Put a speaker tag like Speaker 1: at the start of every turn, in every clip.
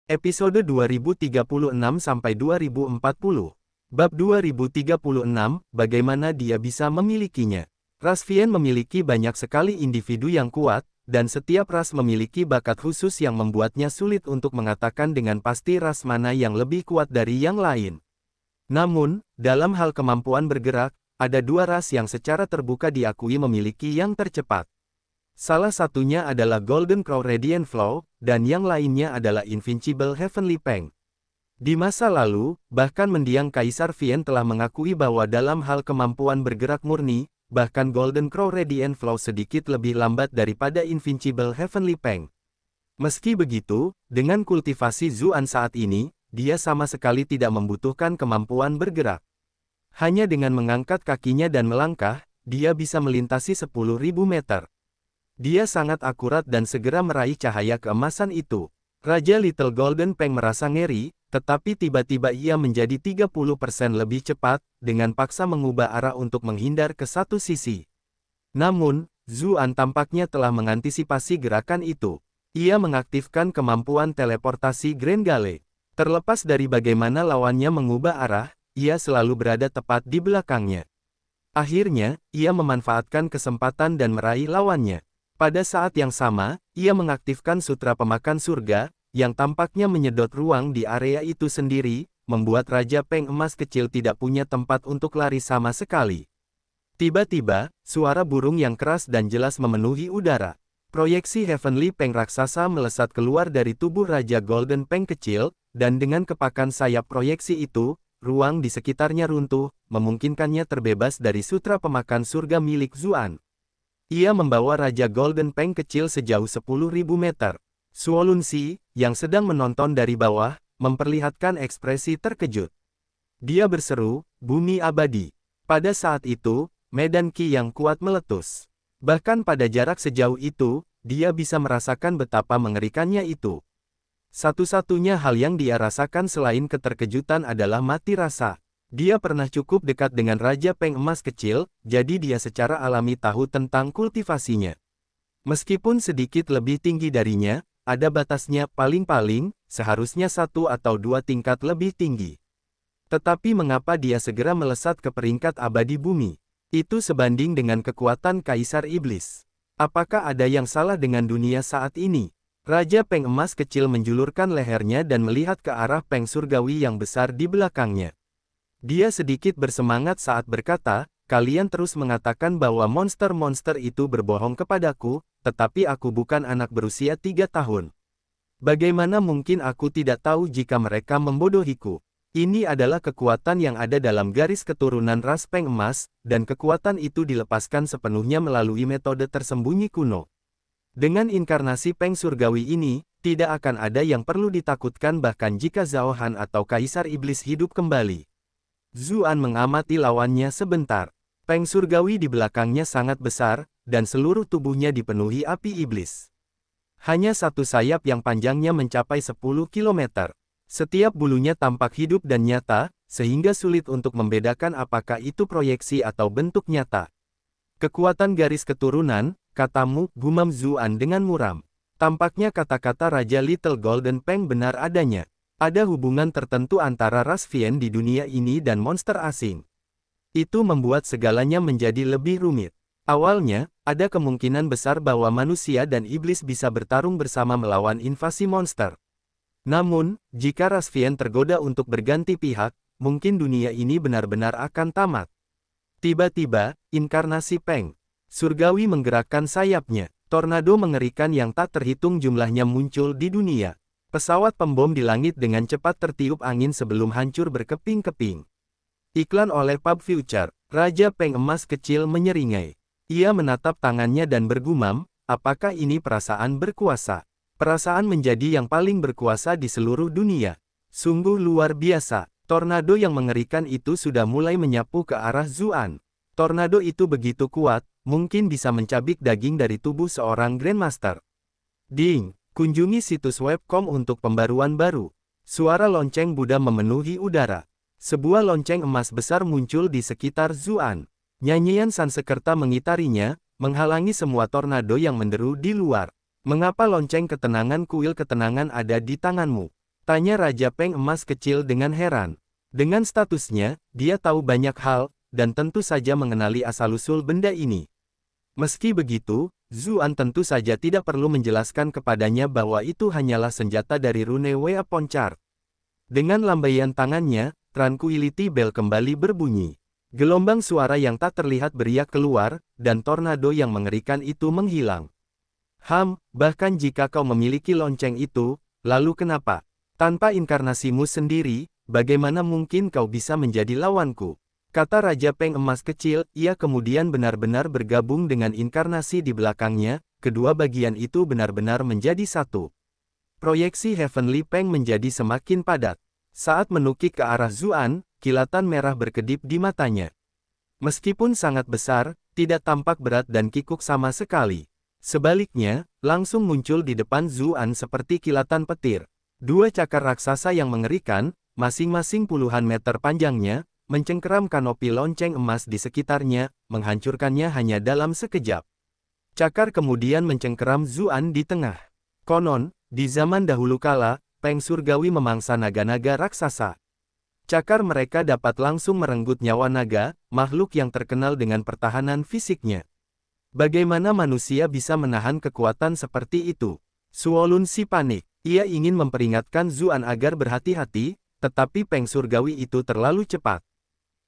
Speaker 1: Episode 2036-2040. Bab 2036, bagaimana dia bisa memilikinya. Ras Vien memiliki banyak sekali individu yang kuat, dan setiap ras memiliki bakat khusus yang membuatnya sulit untuk mengatakan dengan pasti ras mana yang lebih kuat dari yang lain. Namun, dalam hal kemampuan bergerak, ada dua ras yang secara terbuka diakui memiliki yang tercepat. Salah satunya adalah Golden Crow Radiant Flow, dan yang lainnya adalah Invincible Heavenly Peng. Di masa lalu, bahkan mendiang Kaisar Vien telah mengakui bahwa dalam hal kemampuan bergerak murni, bahkan Golden Crow Radiant Flow sedikit lebih lambat daripada Invincible Heavenly Peng. Meski begitu, dengan kultivasi Zuan saat ini, dia sama sekali tidak membutuhkan kemampuan bergerak. Hanya dengan mengangkat kakinya dan melangkah, dia bisa melintasi 10.000 meter. Dia sangat akurat dan segera meraih cahaya keemasan itu. Raja Little Golden Peng merasa ngeri, tetapi tiba-tiba ia menjadi 30% lebih cepat, dengan paksa mengubah arah untuk menghindar ke satu sisi. Namun, Zuan tampaknya telah mengantisipasi gerakan itu. Ia mengaktifkan kemampuan teleportasi Grand Gale. Terlepas dari bagaimana lawannya mengubah arah, ia selalu berada tepat di belakangnya. Akhirnya, ia memanfaatkan kesempatan dan meraih lawannya. Pada saat yang sama, ia mengaktifkan Sutra Pemakan Surga, yang tampaknya menyedot ruang di area itu sendiri, membuat Raja Peng Emas kecil tidak punya tempat untuk lari sama sekali. Tiba-tiba, suara burung yang keras dan jelas memenuhi udara. Proyeksi Heavenly Peng raksasa melesat keluar dari tubuh Raja Golden Peng kecil, dan dengan kepakan sayap proyeksi itu, ruang di sekitarnya runtuh, memungkinkannya terbebas dari Sutra Pemakan Surga milik Zuan. Ia membawa Raja Golden Peng kecil sejauh 10.000 meter. Suolun Si, yang sedang menonton dari bawah, memperlihatkan ekspresi terkejut. Dia berseru, "Bumi abadi." Pada saat itu, medan Qi yang kuat meletus. Bahkan pada jarak sejauh itu, dia bisa merasakan betapa mengerikannya itu. Satu-satunya hal yang dia rasakan selain keterkejutan adalah mati rasa. Dia pernah cukup dekat dengan Raja Peng Emas kecil, jadi dia secara alami tahu tentang kultivasinya. Meskipun sedikit lebih tinggi darinya, ada batasnya paling-paling, seharusnya 1 atau 2 tingkat lebih tinggi. Tetapi mengapa dia segera melesat ke peringkat abadi bumi? Itu sebanding dengan kekuatan Kaisar Iblis. Apakah ada yang salah dengan dunia saat ini? Raja Peng Emas kecil menjulurkan lehernya dan melihat ke arah Peng Surgawi yang besar di belakangnya. Dia sedikit bersemangat saat berkata, "Kalian terus mengatakan bahwa monster-monster itu berbohong kepadaku, tetapi aku bukan anak berusia 3 tahun. Bagaimana mungkin aku tidak tahu jika mereka membodohiku? Ini adalah kekuatan yang ada dalam garis keturunan ras Peng Emas, dan kekuatan itu dilepaskan sepenuhnya melalui metode tersembunyi kuno. Dengan inkarnasi Peng Surgawi ini, tidak akan ada yang perlu ditakutkan bahkan jika Zhao Han atau Kaisar Iblis hidup kembali." Zuan mengamati lawannya sebentar. Peng Surgawi di belakangnya sangat besar, dan seluruh tubuhnya dipenuhi api iblis. Hanya satu sayap yang panjangnya mencapai 10 km. Setiap bulunya tampak hidup dan nyata, sehingga sulit untuk membedakan apakah itu proyeksi atau bentuk nyata. "Kekuatan garis keturunan," katamu, gumam Zuan dengan muram. Tampaknya kata-kata Raja Little Golden Peng benar adanya. Ada hubungan tertentu antara ras Vien di dunia ini dan monster asing. Itu membuat segalanya menjadi lebih rumit. Awalnya, ada kemungkinan besar bahwa manusia dan iblis bisa bertarung bersama melawan invasi monster. Namun, jika ras Vien tergoda untuk berganti pihak, mungkin dunia ini benar-benar akan tamat. Tiba-tiba, inkarnasi Peng Surgawi menggerakkan sayapnya. Tornado mengerikan yang tak terhitung jumlahnya muncul di dunia. Pesawat pembom di langit dengan cepat tertiup angin sebelum hancur berkeping-keping. Iklan oleh Pub Future. Raja Peng Emas kecil menyeringai. Ia menatap tangannya dan bergumam, apakah ini perasaan berkuasa? Perasaan menjadi yang paling berkuasa di seluruh dunia. Sungguh luar biasa. Tornado yang mengerikan itu sudah mulai menyapu ke arah Zuan. Tornado itu begitu kuat, mungkin bisa mencabik daging dari tubuh seorang Grandmaster. Ding! Kunjungi situs web.com untuk pembaruan baru. Suara lonceng Buddha memenuhi udara. Sebuah lonceng emas besar muncul di sekitar Zuan. Nyanyian Sansekerta mengitarinya, menghalangi semua tornado yang menderu di luar. "Mengapa lonceng ketenangan kuil ketenangan ada di tanganmu?" Tanya Raja Peng Emas kecil dengan heran. Dengan statusnya, dia tahu banyak hal, dan tentu saja mengenali asal-usul benda ini. Meski begitu, Zuan tentu saja tidak perlu menjelaskan kepadanya bahwa itu hanyalah senjata dari rune Wea Poncar. Dengan lambaian tangannya, Tranquility Bell kembali berbunyi. Gelombang suara yang tak terlihat beriak keluar, dan tornado yang mengerikan itu menghilang. Bahkan jika kau memiliki lonceng itu, lalu kenapa? Tanpa inkarnasimu sendiri, bagaimana mungkin kau bisa menjadi lawanku? Kata Raja Peng Emas kecil, ia kemudian benar-benar bergabung dengan inkarnasi di belakangnya, kedua bagian itu benar-benar menjadi satu. Proyeksi Heavenly Peng menjadi semakin padat. Saat menukik ke arah Zuan, kilatan merah berkedip di matanya. Meskipun sangat besar, tidak tampak berat dan kikuk sama sekali. Sebaliknya, langsung muncul di depan Zuan seperti kilatan petir. Dua cakar raksasa yang mengerikan, masing-masing puluhan meter panjangnya, mencengkeram kanopi lonceng emas di sekitarnya, menghancurkannya hanya dalam sekejap. Cakar kemudian mencengkeram Zuan di tengah. Konon, di zaman dahulu kala, Peng Surgawi memangsa naga-naga raksasa. Cakar mereka dapat langsung merenggut nyawa naga, makhluk yang terkenal dengan pertahanan fisiknya. Bagaimana manusia bisa menahan kekuatan seperti itu? Suolun Si panik. Ia ingin memperingatkan Zuan agar berhati-hati, tetapi Peng Surgawi itu terlalu cepat.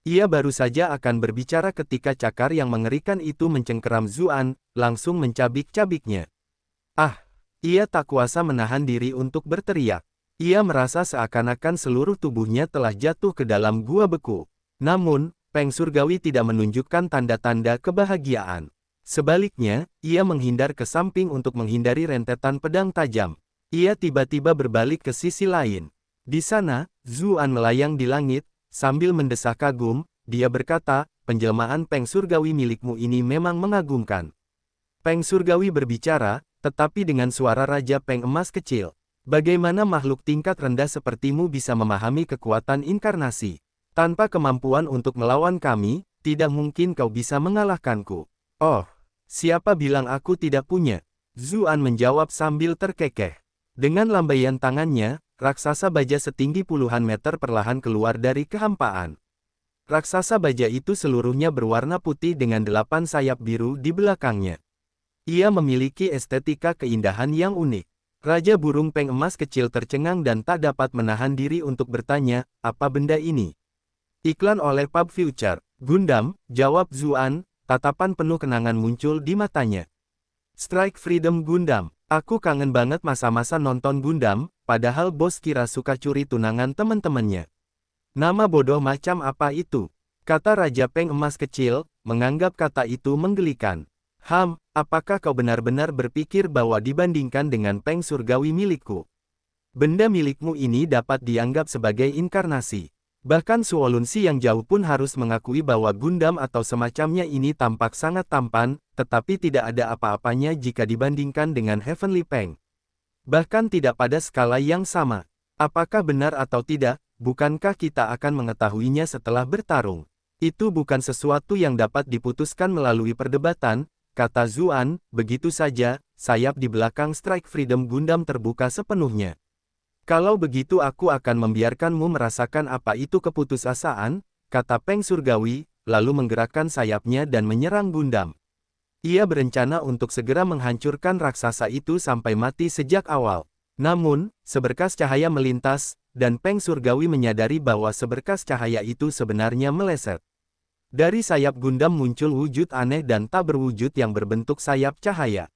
Speaker 1: Ia baru saja akan berbicara ketika cakar yang mengerikan itu mencengkeram Zuan, langsung mencabik-cabiknya. Ia tak kuasa menahan diri untuk berteriak. Ia merasa seakan-akan seluruh tubuhnya telah jatuh ke dalam gua beku. Namun, Peng Surgawi tidak menunjukkan tanda-tanda kebahagiaan. Sebaliknya, ia menghindar ke samping untuk menghindari rentetan pedang tajam. Ia tiba-tiba berbalik ke sisi lain. Di sana, Zuan melayang di langit, sambil mendesah kagum, dia berkata, penjelmaan Peng Surgawi milikmu ini memang mengagumkan. Peng Surgawi berbicara, tetapi dengan suara Raja Peng Emas kecil. Bagaimana makhluk tingkat rendah sepertimu bisa memahami kekuatan inkarnasi? Tanpa kemampuan untuk melawan kami, tidak mungkin kau bisa mengalahkanku. Oh, siapa bilang aku tidak punya? Zuan menjawab sambil terkekeh. Dengan lambaian tangannya, raksasa baja setinggi puluhan meter perlahan keluar dari kehampaan. Raksasa baja itu seluruhnya berwarna putih dengan 8 sayap biru di belakangnya. Ia memiliki estetika keindahan yang unik. Raja Burung Peng Emas kecil tercengang dan tak dapat menahan diri untuk bertanya, apa benda ini? Iklan oleh Pub Future. Gundam, jawab Zuan, tatapan penuh kenangan muncul di matanya. Strike Freedom Gundam. Aku kangen banget masa-masa nonton Gundam, padahal bos kira suka curi tunangan teman-temannya. Nama bodoh macam apa itu? Kata Raja Peng Emas kecil, menganggap kata itu menggelikan. Apakah kau benar-benar berpikir bahwa dibandingkan dengan Peng Surgawi milikku, benda milikmu ini dapat dianggap sebagai inkarnasi? Bahkan Suolun Si yang jauh pun harus mengakui bahwa Gundam atau semacamnya ini tampak sangat tampan, tetapi tidak ada apa-apanya jika dibandingkan dengan Heavenly Peng. Bahkan tidak pada skala yang sama. Apakah benar atau tidak, bukankah kita akan mengetahuinya setelah bertarung? Itu bukan sesuatu yang dapat diputuskan melalui perdebatan, kata Zuan. Begitu saja, sayap di belakang Strike Freedom Gundam terbuka sepenuhnya. Kalau begitu aku akan membiarkanmu merasakan apa itu keputusasaan, kata Peng Surgawi, lalu menggerakkan sayapnya dan menyerang Gundam. Ia berencana untuk segera menghancurkan raksasa itu sampai mati sejak awal. Namun, seberkas cahaya melintas, dan Peng Surgawi menyadari bahwa seberkas cahaya itu sebenarnya meleset. Dari sayap Gundam muncul wujud aneh dan tak berwujud yang berbentuk sayap cahaya.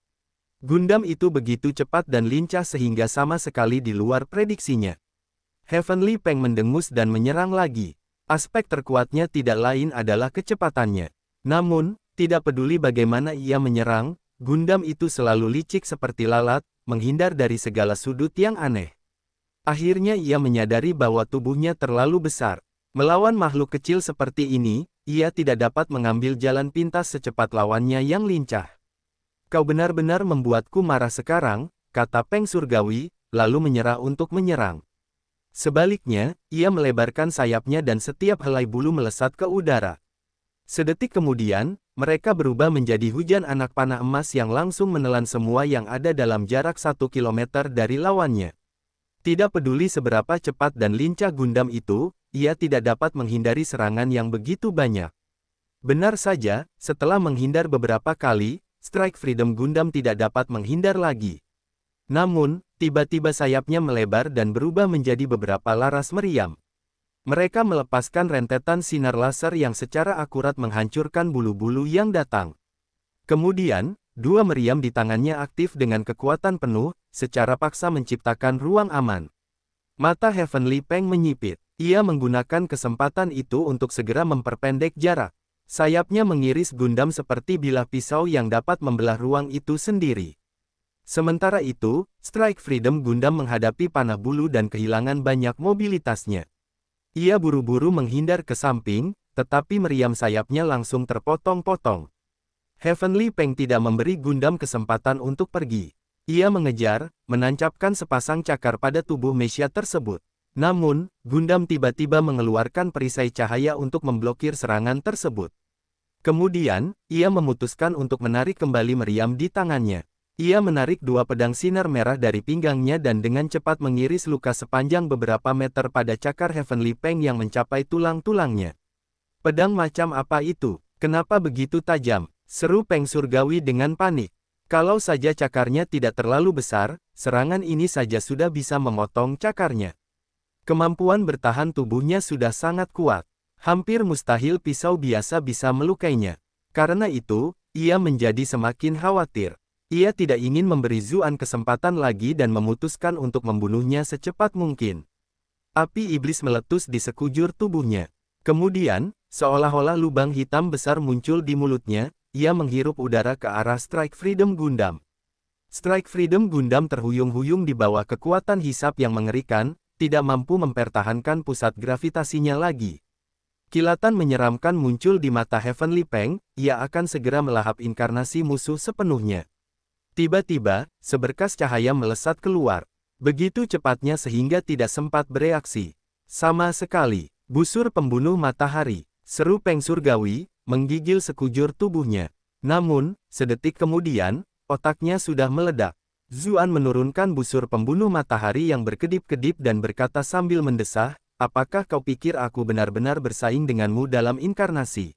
Speaker 1: Gundam itu begitu cepat dan lincah sehingga sama sekali di luar prediksinya. Heavenly Peng mendengus dan menyerang lagi. Aspek terkuatnya tidak lain adalah kecepatannya. Namun, tidak peduli bagaimana ia menyerang, Gundam itu selalu licik seperti lalat, menghindar dari segala sudut yang aneh. Akhirnya ia menyadari bahwa tubuhnya terlalu besar. Melawan makhluk kecil seperti ini, ia tidak dapat mengambil jalan pintas secepat lawannya yang lincah. Kau benar-benar membuatku marah sekarang, kata Peng Surgawi, lalu menyerah untuk menyerang. Sebaliknya, ia melebarkan sayapnya dan setiap helai bulu melesat ke udara. Sedetik kemudian, mereka berubah menjadi hujan anak panah emas yang langsung menelan semua yang ada dalam jarak 1 kilometer dari lawannya. Tidak peduli seberapa cepat dan lincah Gundam itu, ia tidak dapat menghindari serangan yang begitu banyak. Benar saja, setelah menghindar beberapa kali, Strike Freedom Gundam tidak dapat menghindar lagi. Namun, tiba-tiba sayapnya melebar dan berubah menjadi beberapa laras meriam. Mereka melepaskan rentetan sinar laser yang secara akurat menghancurkan bulu-bulu yang datang. Kemudian, dua meriam di tangannya aktif dengan kekuatan penuh, secara paksa menciptakan ruang aman. Mata Heavenly Peng menyipit. Ia menggunakan kesempatan itu untuk segera memperpendek jarak. Sayapnya mengiris Gundam seperti bilah pisau yang dapat membelah ruang itu sendiri. Sementara itu, Strike Freedom Gundam menghadapi panah bulu dan kehilangan banyak mobilitasnya. Ia buru-buru menghindar ke samping, tetapi meriam sayapnya langsung terpotong-potong. Heavenly Peng tidak memberi Gundam kesempatan untuk pergi. Ia mengejar, menancapkan sepasang cakar pada tubuh Meshia tersebut. Namun, Gundam tiba-tiba mengeluarkan perisai cahaya untuk memblokir serangan tersebut. Kemudian, ia memutuskan untuk menarik kembali meriam di tangannya. Ia menarik dua pedang sinar merah dari pinggangnya dan dengan cepat mengiris luka sepanjang beberapa meter pada cakar Heavenly Peng yang mencapai tulang-tulangnya. Pedang macam apa itu? Kenapa begitu tajam? Seru Peng Surgawi dengan panik. Kalau saja cakarnya tidak terlalu besar, serangan ini saja sudah bisa memotong cakarnya. Kemampuan bertahan tubuhnya sudah sangat kuat. Hampir mustahil pisau biasa bisa melukainya. Karena itu, ia menjadi semakin khawatir. Ia tidak ingin memberi Zuan kesempatan lagi dan memutuskan untuk membunuhnya secepat mungkin. Api iblis meletus di sekujur tubuhnya. Kemudian, seolah-olah lubang hitam besar muncul di mulutnya, ia menghirup udara ke arah Strike Freedom Gundam. Strike Freedom Gundam terhuyung-huyung di bawah kekuatan hisap yang mengerikan, tidak mampu mempertahankan pusat gravitasinya lagi. Kilatan menyeramkan muncul di mata Heavenly Peng, ia akan segera melahap inkarnasi musuh sepenuhnya. Tiba-tiba, seberkas cahaya melesat keluar. Begitu cepatnya sehingga tidak sempat bereaksi. Sama sekali, busur pembunuh matahari, seru Peng Surgawi, menggigil sekujur tubuhnya. Namun, sedetik kemudian, otaknya sudah meledak. Zuan menurunkan busur pembunuh matahari yang berkedip-kedip dan berkata sambil mendesah, apakah kau pikir aku benar-benar bersaing denganmu dalam inkarnasi?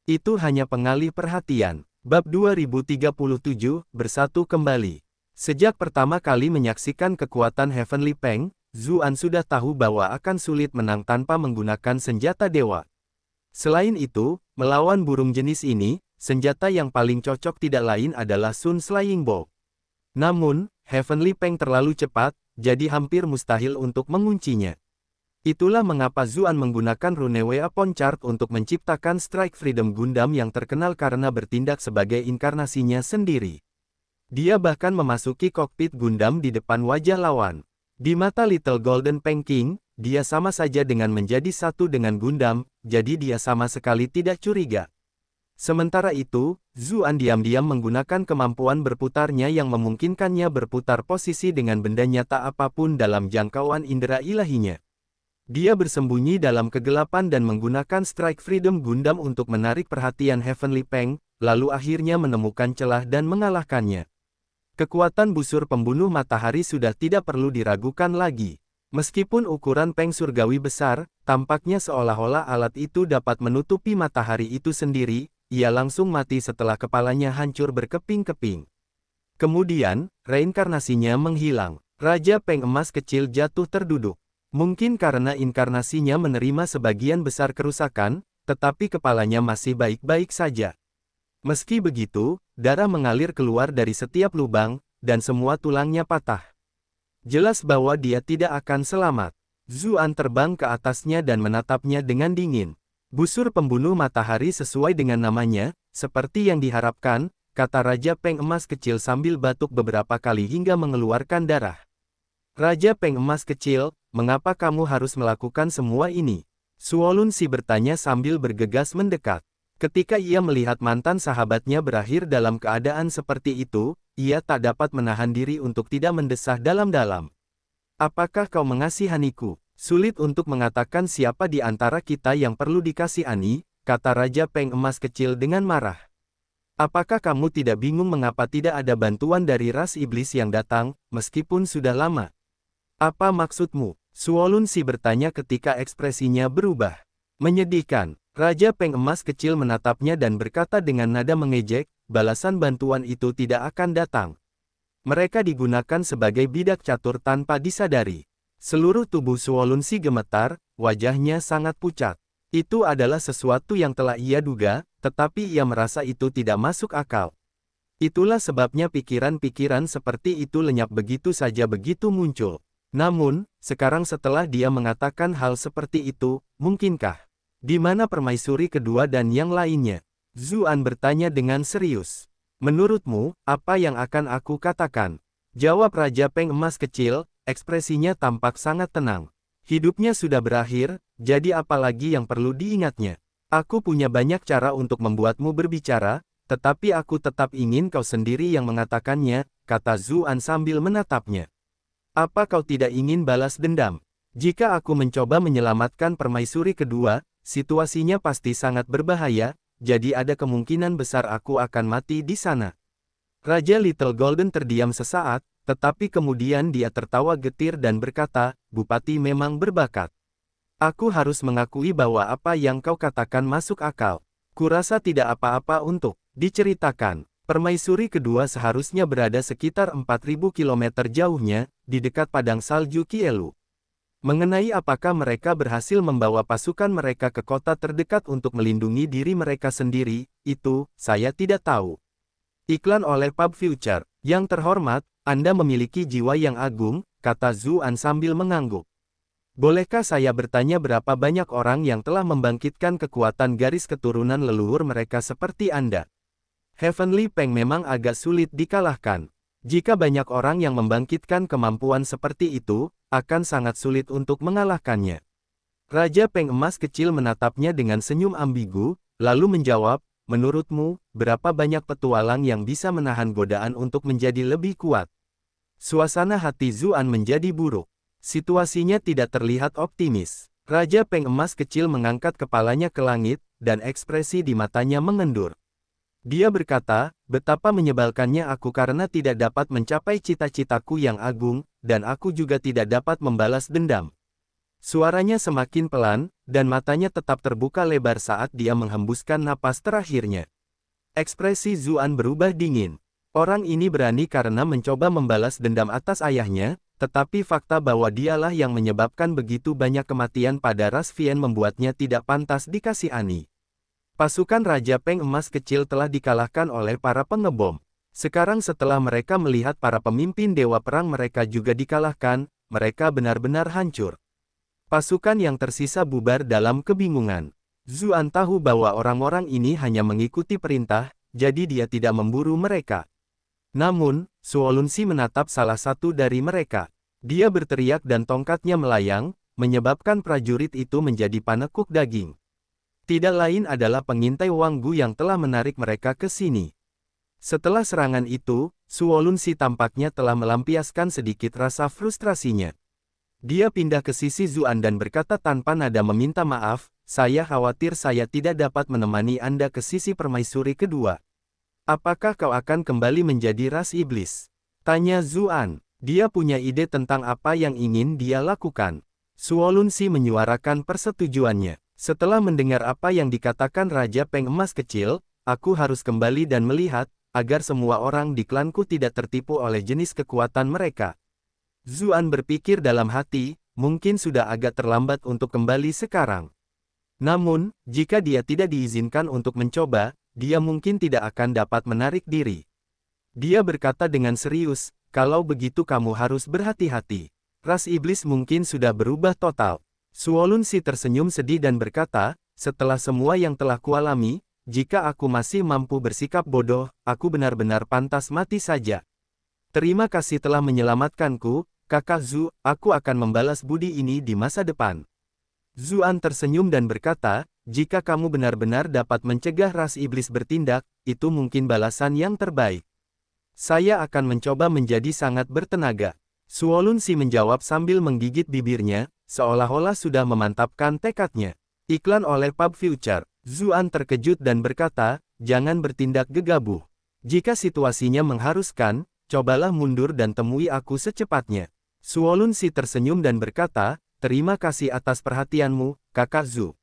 Speaker 1: Itu hanya pengalih perhatian. Bab 2037, Bersatu Kembali. Sejak pertama kali menyaksikan kekuatan Heavenly Peng, Zuan sudah tahu bahwa akan sulit menang tanpa menggunakan senjata dewa. Selain itu, melawan burung jenis ini, senjata yang paling cocok tidak lain adalah Sun Slaying Bow. Namun, Heavenly Peng terlalu cepat, jadi hampir mustahil untuk menguncinya. Itulah mengapa Zuan menggunakan rune Weapon Chart untuk menciptakan Strike Freedom Gundam yang terkenal karena bertindak sebagai inkarnasinya sendiri. Dia bahkan memasuki kokpit Gundam di depan wajah lawan. Di mata Little Golden Peng King, dia sama saja dengan menjadi satu dengan Gundam, jadi dia sama sekali tidak curiga. Sementara itu, Zuan diam-diam menggunakan kemampuan berputarnya yang memungkinkannya berputar posisi dengan benda nyata apapun dalam jangkauan indera ilahinya. Dia bersembunyi dalam kegelapan dan menggunakan Strike Freedom Gundam untuk menarik perhatian Heavenly Peng, lalu akhirnya menemukan celah dan mengalahkannya. Kekuatan busur pembunuh matahari sudah tidak perlu diragukan lagi. Meskipun ukuran Peng Surgawi besar, tampaknya seolah-olah alat itu dapat menutupi matahari itu sendiri, ia langsung mati setelah kepalanya hancur berkeping-keping. Kemudian, reinkarnasinya menghilang. Raja Peng Emas kecil jatuh terduduk. Mungkin karena inkarnasinya menerima sebagian besar kerusakan, tetapi kepalanya masih baik-baik saja. Meski begitu, darah mengalir keluar dari setiap lubang, dan semua tulangnya patah. Jelas bahwa dia tidak akan selamat. Zuan terbang ke atasnya dan menatapnya dengan dingin. Busur pembunuh matahari sesuai dengan namanya, seperti yang diharapkan, kata Raja Peng Emas kecil sambil batuk beberapa kali hingga mengeluarkan darah. Raja Peng Emas kecil, mengapa kamu harus melakukan semua ini? Suolun Si bertanya sambil bergegas mendekat. Ketika ia melihat mantan sahabatnya berakhir dalam keadaan seperti itu, ia tak dapat menahan diri untuk tidak mendesah dalam-dalam. Apakah kau mengasihaniku? Sulit untuk mengatakan siapa di antara kita yang perlu dikasihani, kata Raja Peng Emas kecil dengan marah. Apakah kamu tidak bingung mengapa tidak ada bantuan dari ras iblis yang datang, meskipun sudah lama? Apa maksudmu? Suolun Si bertanya ketika ekspresinya berubah. Menyedihkan, Raja Peng Emas kecil menatapnya dan berkata dengan nada mengejek, balasan bantuan itu tidak akan datang. Mereka digunakan sebagai bidak catur tanpa disadari. Seluruh tubuh Suolun Si gemetar, wajahnya sangat pucat. Itu adalah sesuatu yang telah ia duga, tetapi ia merasa itu tidak masuk akal. Itulah sebabnya pikiran-pikiran seperti itu lenyap begitu saja begitu muncul. Namun, sekarang setelah dia mengatakan hal seperti itu, mungkinkah? Di mana permaisuri kedua dan yang lainnya? Zuan bertanya dengan serius. Menurutmu, apa yang akan aku katakan? Jawab Raja Peng Emas kecil, ekspresinya tampak sangat tenang. Hidupnya sudah berakhir, jadi apa lagi yang perlu diingatnya? Aku punya banyak cara untuk membuatmu berbicara, tetapi aku tetap ingin kau sendiri yang mengatakannya, kata Zuan sambil menatapnya. Apa kau tidak ingin balas dendam? Jika aku mencoba menyelamatkan permaisuri kedua, situasinya pasti sangat berbahaya, jadi ada kemungkinan besar aku akan mati di sana. Raja Little Golden terdiam sesaat, tetapi kemudian dia tertawa getir dan berkata, Bupati memang berbakat. Aku harus mengakui bahwa apa yang kau katakan masuk akal. Kurasa tidak apa-apa untuk diceritakan. Permaisuri kedua seharusnya berada sekitar 4.000 km jauhnya, di dekat padang salju Kielu. Mengenai apakah mereka berhasil membawa pasukan mereka ke kota terdekat untuk melindungi diri mereka sendiri, itu, saya tidak tahu. Iklan oleh Pub Future. Yang terhormat, Anda memiliki jiwa yang agung, kata Zuan sambil mengangguk. Bolehkah saya bertanya berapa banyak orang yang telah membangkitkan kekuatan garis keturunan leluhur mereka seperti Anda? Heavenly Peng memang agak sulit dikalahkan. Jika banyak orang yang membangkitkan kemampuan seperti itu, akan sangat sulit untuk mengalahkannya. Raja Peng Emas kecil menatapnya dengan senyum ambigu, lalu menjawab, menurutmu, berapa banyak petualang yang bisa menahan godaan untuk menjadi lebih kuat? Suasana hati Zuan menjadi buruk. Situasinya tidak terlihat optimis. Raja Peng Emas kecil mengangkat kepalanya ke langit, dan ekspresi di matanya mengendur. Dia berkata, betapa menyebalkannya aku karena tidak dapat mencapai cita-citaku yang agung, dan aku juga tidak dapat membalas dendam. Suaranya semakin pelan, dan matanya tetap terbuka lebar saat dia menghembuskan napas terakhirnya. Ekspresi Zuan berubah dingin. Orang ini berani karena mencoba membalas dendam atas ayahnya, tetapi fakta bahwa dialah yang menyebabkan begitu banyak kematian pada ras Vien membuatnya tidak pantas dikasihani. Pasukan Raja Peng Emas kecil telah dikalahkan oleh para pengebom. Sekarang setelah mereka melihat para pemimpin dewa perang mereka juga dikalahkan, mereka benar-benar hancur. Pasukan yang tersisa bubar dalam kebingungan. Zuan tahu bahwa orang-orang ini hanya mengikuti perintah, jadi dia tidak memburu mereka. Namun, Suolun Si menatap salah satu dari mereka. Dia berteriak dan tongkatnya melayang, menyebabkan prajurit itu menjadi panekuk daging. Tidak lain adalah pengintai Wang Gu yang telah menarik mereka ke sini. Setelah serangan itu, Suolun Si tampaknya telah melampiaskan sedikit rasa frustrasinya. Dia pindah ke sisi Zuan dan berkata tanpa nada meminta maaf, saya khawatir saya tidak dapat menemani Anda ke sisi permaisuri kedua. Apakah kau akan kembali menjadi ras iblis? Tanya Zuan. Dia punya ide tentang apa yang ingin dia lakukan. Suolun Si menyuarakan persetujuannya. Setelah mendengar apa yang dikatakan Raja Peng Emas kecil, aku harus kembali dan melihat, agar semua orang di klanku tidak tertipu oleh jenis kekuatan mereka. Zuan berpikir dalam hati, mungkin sudah agak terlambat untuk kembali sekarang. Namun, jika dia tidak diizinkan untuk mencoba, dia mungkin tidak akan dapat menarik diri. Dia berkata dengan serius, kalau begitu kamu harus berhati-hati. Ras iblis mungkin sudah berubah total. Suolun Si tersenyum sedih dan berkata, setelah semua yang telah kualami, jika aku masih mampu bersikap bodoh, aku benar-benar pantas mati saja. Terima kasih telah menyelamatkanku, Kakak Zu, aku akan membalas budi ini di masa depan. Zuan tersenyum dan berkata, jika kamu benar-benar dapat mencegah ras iblis bertindak, itu mungkin balasan yang terbaik. Saya akan mencoba menjadi sangat bertenaga. Suolun Si menjawab sambil menggigit bibirnya, seolah-olah sudah memantapkan tekadnya. Iklan oleh Pub Future. Zuan terkejut dan berkata, jangan bertindak gegabah. Jika situasinya mengharuskan, cobalah mundur dan temui aku secepatnya. Suolun Si tersenyum dan berkata, "Terima kasih atas perhatianmu, Kakak Zhu."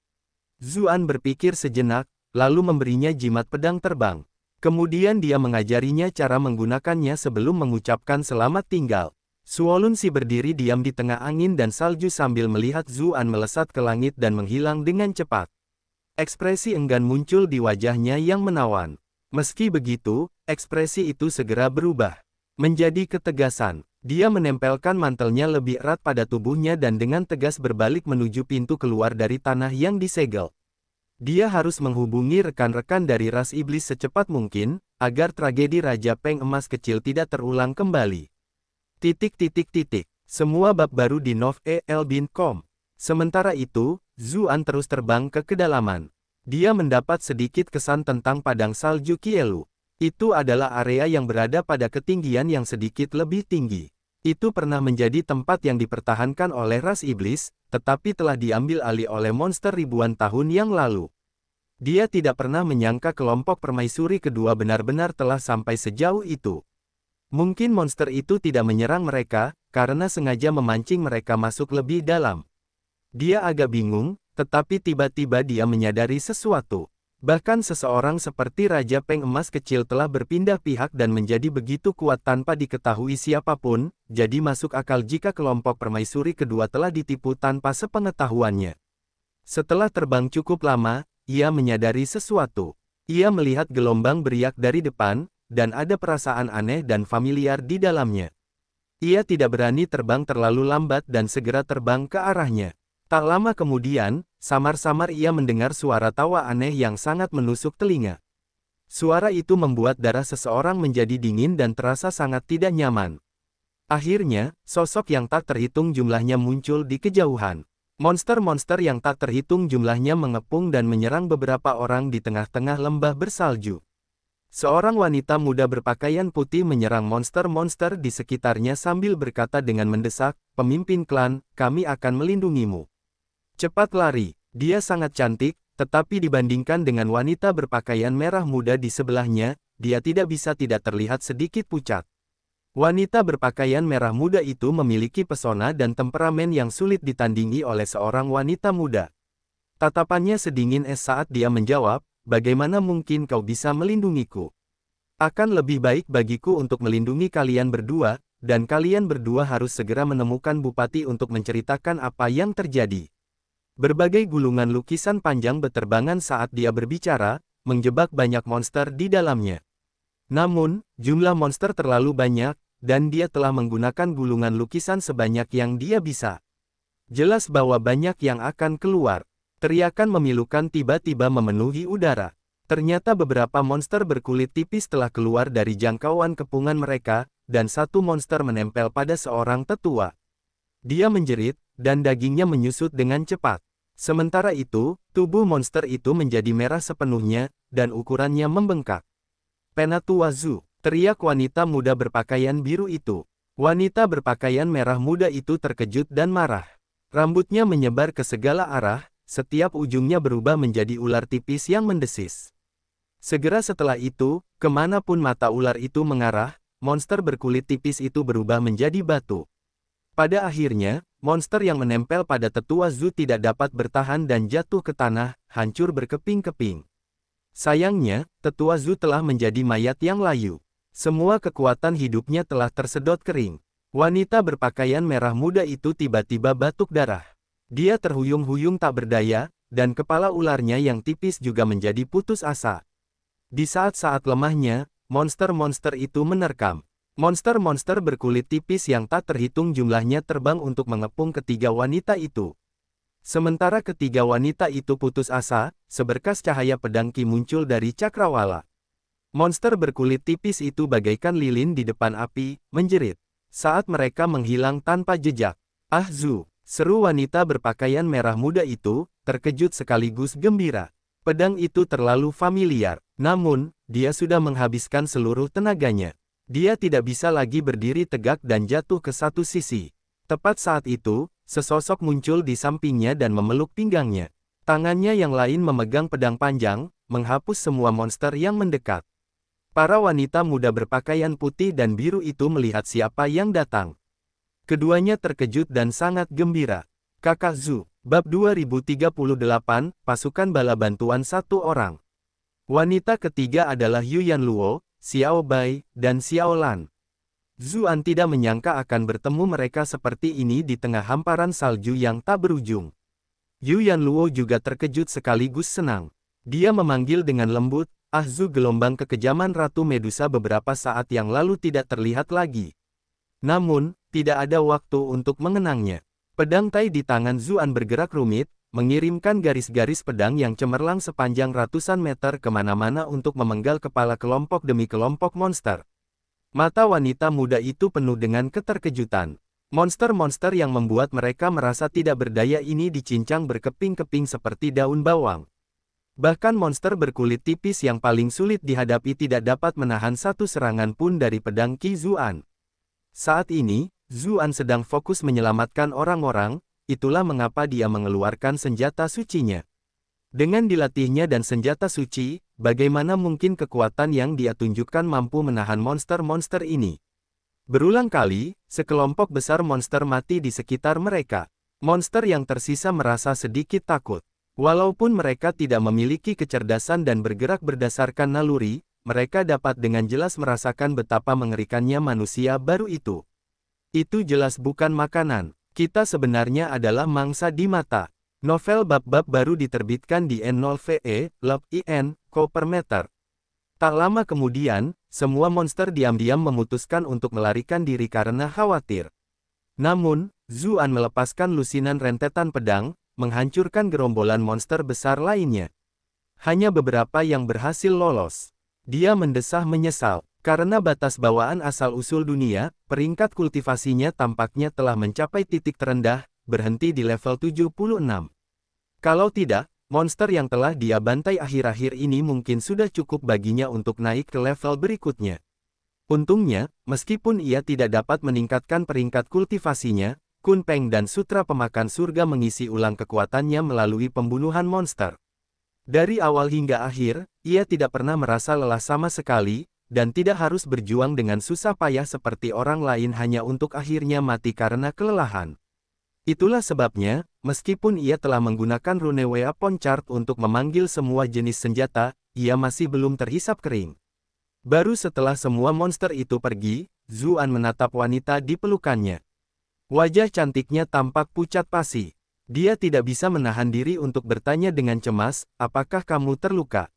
Speaker 1: Zuan berpikir sejenak, lalu memberinya jimat pedang terbang. Kemudian dia mengajarinya cara menggunakannya sebelum mengucapkan selamat tinggal. Suolun Si berdiri diam di tengah angin dan salju sambil melihat Zuan melesat ke langit dan menghilang dengan cepat. Ekspresi enggan muncul di wajahnya yang menawan. Meski begitu, ekspresi itu segera berubah menjadi ketegasan. Dia menempelkan mantelnya lebih erat pada tubuhnya dan dengan tegas berbalik menuju pintu keluar dari tanah yang disegel. Dia harus menghubungi rekan-rekan dari ras iblis secepat mungkin, agar tragedi Raja Peng Emas kecil tidak terulang kembali. Semua bab baru di novel.com. Sementara itu, Zuan terus terbang ke kedalaman. Dia mendapat sedikit kesan tentang padang salju Kielu. Itu adalah area yang berada pada ketinggian yang sedikit lebih tinggi. Itu pernah menjadi tempat yang dipertahankan oleh ras iblis, tetapi telah diambil alih oleh monster ribuan tahun yang lalu. Dia tidak pernah menyangka kelompok permaisuri kedua benar-benar telah sampai sejauh itu. Mungkin monster itu tidak menyerang mereka, karena sengaja memancing mereka masuk lebih dalam. Dia agak bingung, tetapi tiba-tiba dia menyadari sesuatu. Bahkan seseorang seperti Raja Peng Emas kecil telah berpindah pihak dan menjadi begitu kuat tanpa diketahui siapapun, jadi masuk akal jika kelompok permaisuri kedua telah ditipu tanpa sepengetahuannya. Setelah terbang cukup lama, ia menyadari sesuatu. Ia melihat gelombang beriak dari depan, dan ada perasaan aneh dan familiar di dalamnya. Ia tidak berani terbang terlalu lambat dan segera terbang ke arahnya. Tak lama kemudian, samar-samar ia mendengar suara tawa aneh yang sangat menusuk telinga. Suara itu membuat darah seseorang menjadi dingin dan terasa sangat tidak nyaman. Akhirnya, sosok yang tak terhitung jumlahnya muncul di kejauhan. Monster-monster yang tak terhitung jumlahnya mengepung dan menyerang beberapa orang di tengah-tengah lembah bersalju. Seorang wanita muda berpakaian putih menyerang monster-monster di sekitarnya sambil berkata dengan mendesak, "Pemimpin klan, kami akan melindungimu. Cepat lari." Dia sangat cantik, tetapi dibandingkan dengan wanita berpakaian merah muda di sebelahnya, dia tidak bisa tidak terlihat sedikit pucat. Wanita berpakaian merah muda itu memiliki pesona dan temperamen yang sulit ditandingi oleh seorang wanita muda. Tatapannya sedingin es saat dia menjawab, "Bagaimana mungkin kau bisa melindungiku? Akan lebih baik bagiku untuk melindungi kalian berdua, dan kalian berdua harus segera menemukan Bupati untuk menceritakan apa yang terjadi." Berbagai gulungan lukisan panjang beterbangan saat dia berbicara, menjebak banyak monster di dalamnya. Namun, jumlah monster terlalu banyak, dan dia telah menggunakan gulungan lukisan sebanyak yang dia bisa. Jelas bahwa banyak yang akan keluar. Teriakan memilukan tiba-tiba memenuhi udara. Ternyata beberapa monster berkulit tipis telah keluar dari jangkauan kepungan mereka, dan satu monster menempel pada seorang tetua. Dia menjerit, dan dagingnya menyusut dengan cepat. Sementara itu, tubuh monster itu menjadi merah sepenuhnya, dan ukurannya membengkak. "Penatua Zhu!" teriak wanita muda berpakaian biru itu. Wanita berpakaian merah muda itu terkejut dan marah. Rambutnya menyebar ke segala arah, setiap ujungnya berubah menjadi ular tipis yang mendesis. Segera setelah itu, kemanapun mata ular itu mengarah, monster berkulit tipis itu berubah menjadi batu. Pada akhirnya, monster yang menempel pada tetua Zhu tidak dapat bertahan dan jatuh ke tanah, hancur berkeping-keping. Sayangnya, tetua Zhu telah menjadi mayat yang layu. Semua kekuatan hidupnya telah tersedot kering. Wanita berpakaian merah muda itu tiba-tiba batuk darah. Dia terhuyung-huyung tak berdaya, dan kepala ularnya yang tipis juga menjadi putus asa. Di saat-saat lemahnya, monster-monster itu menerkam. Monster-monster berkulit tipis yang tak terhitung jumlahnya terbang untuk mengepung ketiga wanita itu. Sementara ketiga wanita itu putus asa, seberkas cahaya pedang Ki muncul dari cakrawala. Monster berkulit tipis itu bagaikan lilin di depan api, menjerit. Saat mereka menghilang tanpa jejak. "Ah Zhu!" seru wanita berpakaian merah muda itu, terkejut sekaligus gembira. Pedang itu terlalu familiar, namun, dia sudah menghabiskan seluruh tenaganya. Dia tidak bisa lagi berdiri tegak dan jatuh ke satu sisi. Tepat saat itu, sesosok muncul di sampingnya dan memeluk pinggangnya. Tangannya yang lain memegang pedang panjang, menghapus semua monster yang mendekat. Para wanita muda berpakaian putih dan biru itu melihat siapa yang datang. Keduanya terkejut dan sangat gembira. Kakak Zhu, bab 2038, pasukan bala bantuan satu orang. Wanita ketiga adalah Yu Yanluo, Xiao Bai, dan Xiao Lan. Zuan tidak menyangka akan bertemu mereka seperti ini di tengah hamparan salju yang tak berujung. Yu Yanluo juga terkejut sekaligus senang. Dia memanggil dengan lembut, "Ah Zu, gelombang kekejaman Ratu Medusa beberapa saat yang lalu tidak terlihat lagi." Namun, tidak ada waktu untuk mengenangnya. Pedang Tai di tangan Zuan bergerak rumit, mengirimkan garis-garis pedang yang cemerlang sepanjang ratusan meter kemana-mana untuk memenggal kepala kelompok demi kelompok monster. Mata wanita muda itu penuh dengan keterkejutan. Monster-monster yang membuat mereka merasa tidak berdaya ini dicincang berkeping-keping seperti daun bawang. Bahkan monster berkulit tipis yang paling sulit dihadapi tidak dapat menahan satu serangan pun dari pedang Qi Zuan. Saat ini, Zuan sedang fokus menyelamatkan orang-orang, itulah mengapa dia mengeluarkan senjata sucinya. Dengan dilatihnya dan senjata suci, bagaimana mungkin kekuatan yang dia tunjukkan mampu menahan monster-monster ini? Berulang kali, sekelompok besar monster mati di sekitar mereka. Monster yang tersisa merasa sedikit takut. Walaupun mereka tidak memiliki kecerdasan dan bergerak berdasarkan naluri, mereka dapat dengan jelas merasakan betapa mengerikannya manusia baru itu. Itu jelas bukan makanan. Kita sebenarnya adalah mangsa di mata. Novel bab-bab baru diterbitkan di N0VE, Lab IN, Ko per meter. Tak lama kemudian, semua monster diam-diam memutuskan untuk melarikan diri karena khawatir. Namun, Zuan melepaskan lusinan rentetan pedang, menghancurkan gerombolan monster besar lainnya. Hanya beberapa yang berhasil lolos. Dia mendesah menyesal, karena batas bawaan asal-usul dunia, peringkat kultivasinya tampaknya telah mencapai titik terendah, berhenti di level 76. Kalau tidak, monster yang telah dia bantai akhir-akhir ini mungkin sudah cukup baginya untuk naik ke level berikutnya. Untungnya, meskipun ia tidak dapat meningkatkan peringkat kultivasinya, Kun Peng dan Sutra Pemakan Surga mengisi ulang kekuatannya melalui pembunuhan monster. Dari awal hingga akhir, ia tidak pernah merasa lelah sama sekali, dan tidak harus berjuang dengan susah payah seperti orang lain hanya untuk akhirnya mati karena kelelahan. Itulah sebabnya, meskipun ia telah menggunakan rune Weapon Chart untuk memanggil semua jenis senjata, ia masih belum terhisap kering. Baru setelah semua monster itu pergi, Zuan menatap wanita di pelukannya. Wajah cantiknya tampak pucat pasi. Dia tidak bisa menahan diri untuk bertanya dengan cemas, "Apakah kamu terluka?"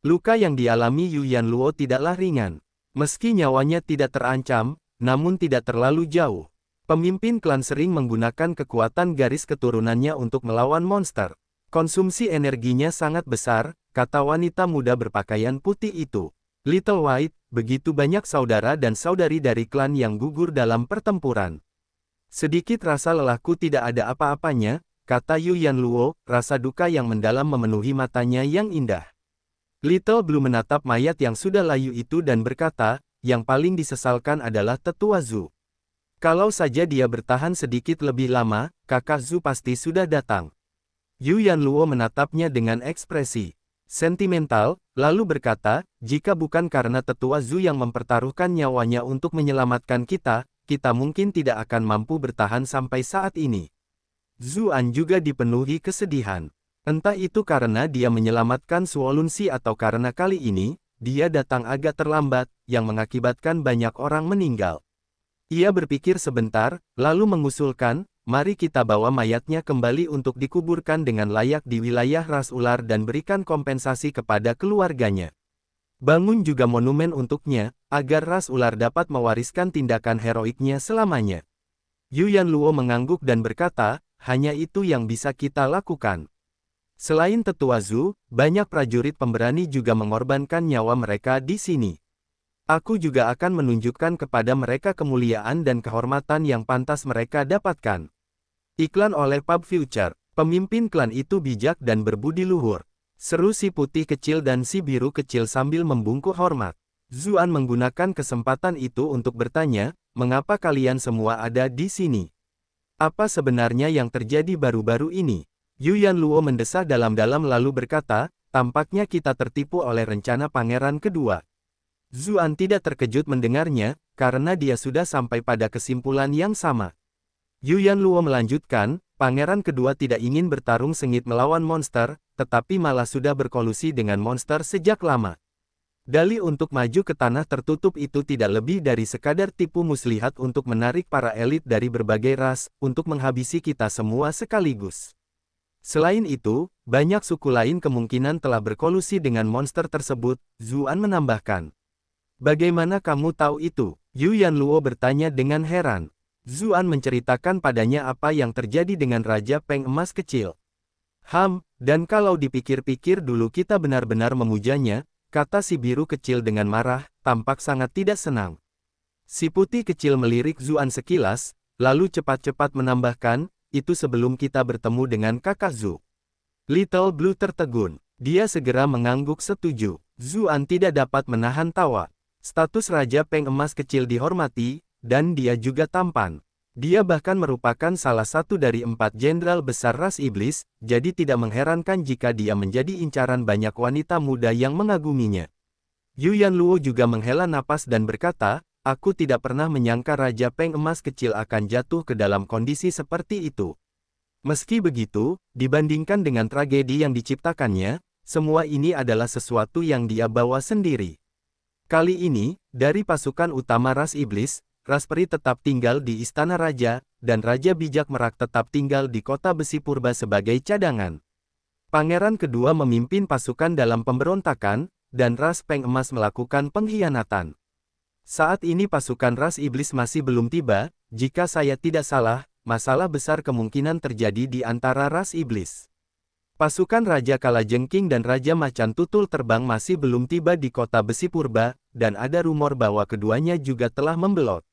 Speaker 1: Luka yang dialami Yu Yanluo tidaklah ringan. Meski nyawanya tidak terancam, namun tidak terlalu jauh. Pemimpin klan sering menggunakan kekuatan garis keturunannya untuk melawan monster. Konsumsi energinya sangat besar, kata wanita muda berpakaian putih itu. Little White, begitu banyak saudara dan saudari dari klan yang gugur dalam pertempuran. Sedikit rasa lelahku tidak ada apa-apanya, kata Yu Yanluo, rasa duka yang mendalam memenuhi matanya yang indah. Little Blue menatap mayat yang sudah layu itu dan berkata, yang paling disesalkan adalah Tetua Zhu. Kalau saja dia bertahan sedikit lebih lama, kakak Zhu pasti sudah datang. Yu Yanluo menatapnya dengan ekspresi sentimental, lalu berkata, jika bukan karena Tetua Zhu yang mempertaruhkan nyawanya untuk menyelamatkan kita, kita mungkin tidak akan mampu bertahan sampai saat ini. Zuan juga dipenuhi kesedihan. Entah itu karena dia menyelamatkan Suolunsi atau karena kali ini, dia datang agak terlambat, yang mengakibatkan banyak orang meninggal. Ia berpikir sebentar, lalu mengusulkan, mari kita bawa mayatnya kembali untuk dikuburkan dengan layak di wilayah ras ular dan berikan kompensasi kepada keluarganya. Bangun juga monumen untuknya, agar ras ular dapat mewariskan tindakan heroiknya selamanya. Yu Yanluo mengangguk dan berkata, hanya itu yang bisa kita lakukan. Selain Tetua Zhu, banyak prajurit pemberani juga mengorbankan nyawa mereka di sini. Aku juga akan menunjukkan kepada mereka kemuliaan dan kehormatan yang pantas mereka dapatkan. Iklan oleh Pub Future. Pemimpin klan itu bijak dan berbudi luhur. Seru si putih kecil dan si biru kecil sambil membungkuk hormat. Zuan menggunakan kesempatan itu untuk bertanya, mengapa kalian semua ada di sini? Apa sebenarnya yang terjadi baru-baru ini? Yu Yanluo mendesah dalam-dalam lalu berkata, tampaknya kita tertipu oleh rencana pangeran kedua. Zuan tidak terkejut mendengarnya, karena dia sudah sampai pada kesimpulan yang sama. Yuyan Luo melanjutkan, pangeran kedua tidak ingin bertarung sengit melawan monster, tetapi malah sudah berkolusi dengan monster sejak lama. Dalih untuk maju ke tanah tertutup itu tidak lebih dari sekadar tipu muslihat untuk menarik para elit dari berbagai ras, untuk menghabisi kita semua sekaligus. Selain itu, banyak suku lain kemungkinan telah berkolusi dengan monster tersebut, Zuan menambahkan. Bagaimana kamu tahu itu? Yuyan Luo bertanya dengan heran. Zuan menceritakan padanya apa yang terjadi dengan Raja Peng Emas kecil. Dan kalau dipikir-pikir dulu kita benar-benar memujanya, kata si biru kecil dengan marah, tampak sangat tidak senang. Si putih kecil melirik Zuan sekilas, lalu cepat-cepat menambahkan, itu sebelum kita bertemu dengan kakak Zu. Little Blue tertegun. Dia segera mengangguk setuju. Zuan tidak dapat menahan tawa. Status Raja Peng Emas kecil dihormati, dan dia juga tampan. Dia bahkan merupakan salah satu dari 4 jenderal besar ras iblis, jadi tidak mengherankan jika dia menjadi incaran banyak wanita muda yang mengaguminya. Yuyan Luo juga menghela napas dan berkata, aku tidak pernah menyangka Raja Peng Emas kecil akan jatuh ke dalam kondisi seperti itu. Meski begitu, dibandingkan dengan tragedi yang diciptakannya, semua ini adalah sesuatu yang dia bawa sendiri. Kali ini, dari pasukan utama ras iblis, ras peri tetap tinggal di Istana Raja, dan Raja Bijak Merak tetap tinggal di Kota Besi Purba sebagai cadangan. Pangeran kedua memimpin pasukan dalam pemberontakan, dan ras Peng Emas melakukan pengkhianatan. Saat ini pasukan ras iblis masih belum tiba, jika saya tidak salah, masalah besar kemungkinan terjadi di antara ras iblis. Pasukan Raja Kalajengking dan Raja Macan Tutul Terbang masih belum tiba di Kota Besi Purba, dan ada rumor bahwa keduanya juga telah membelot.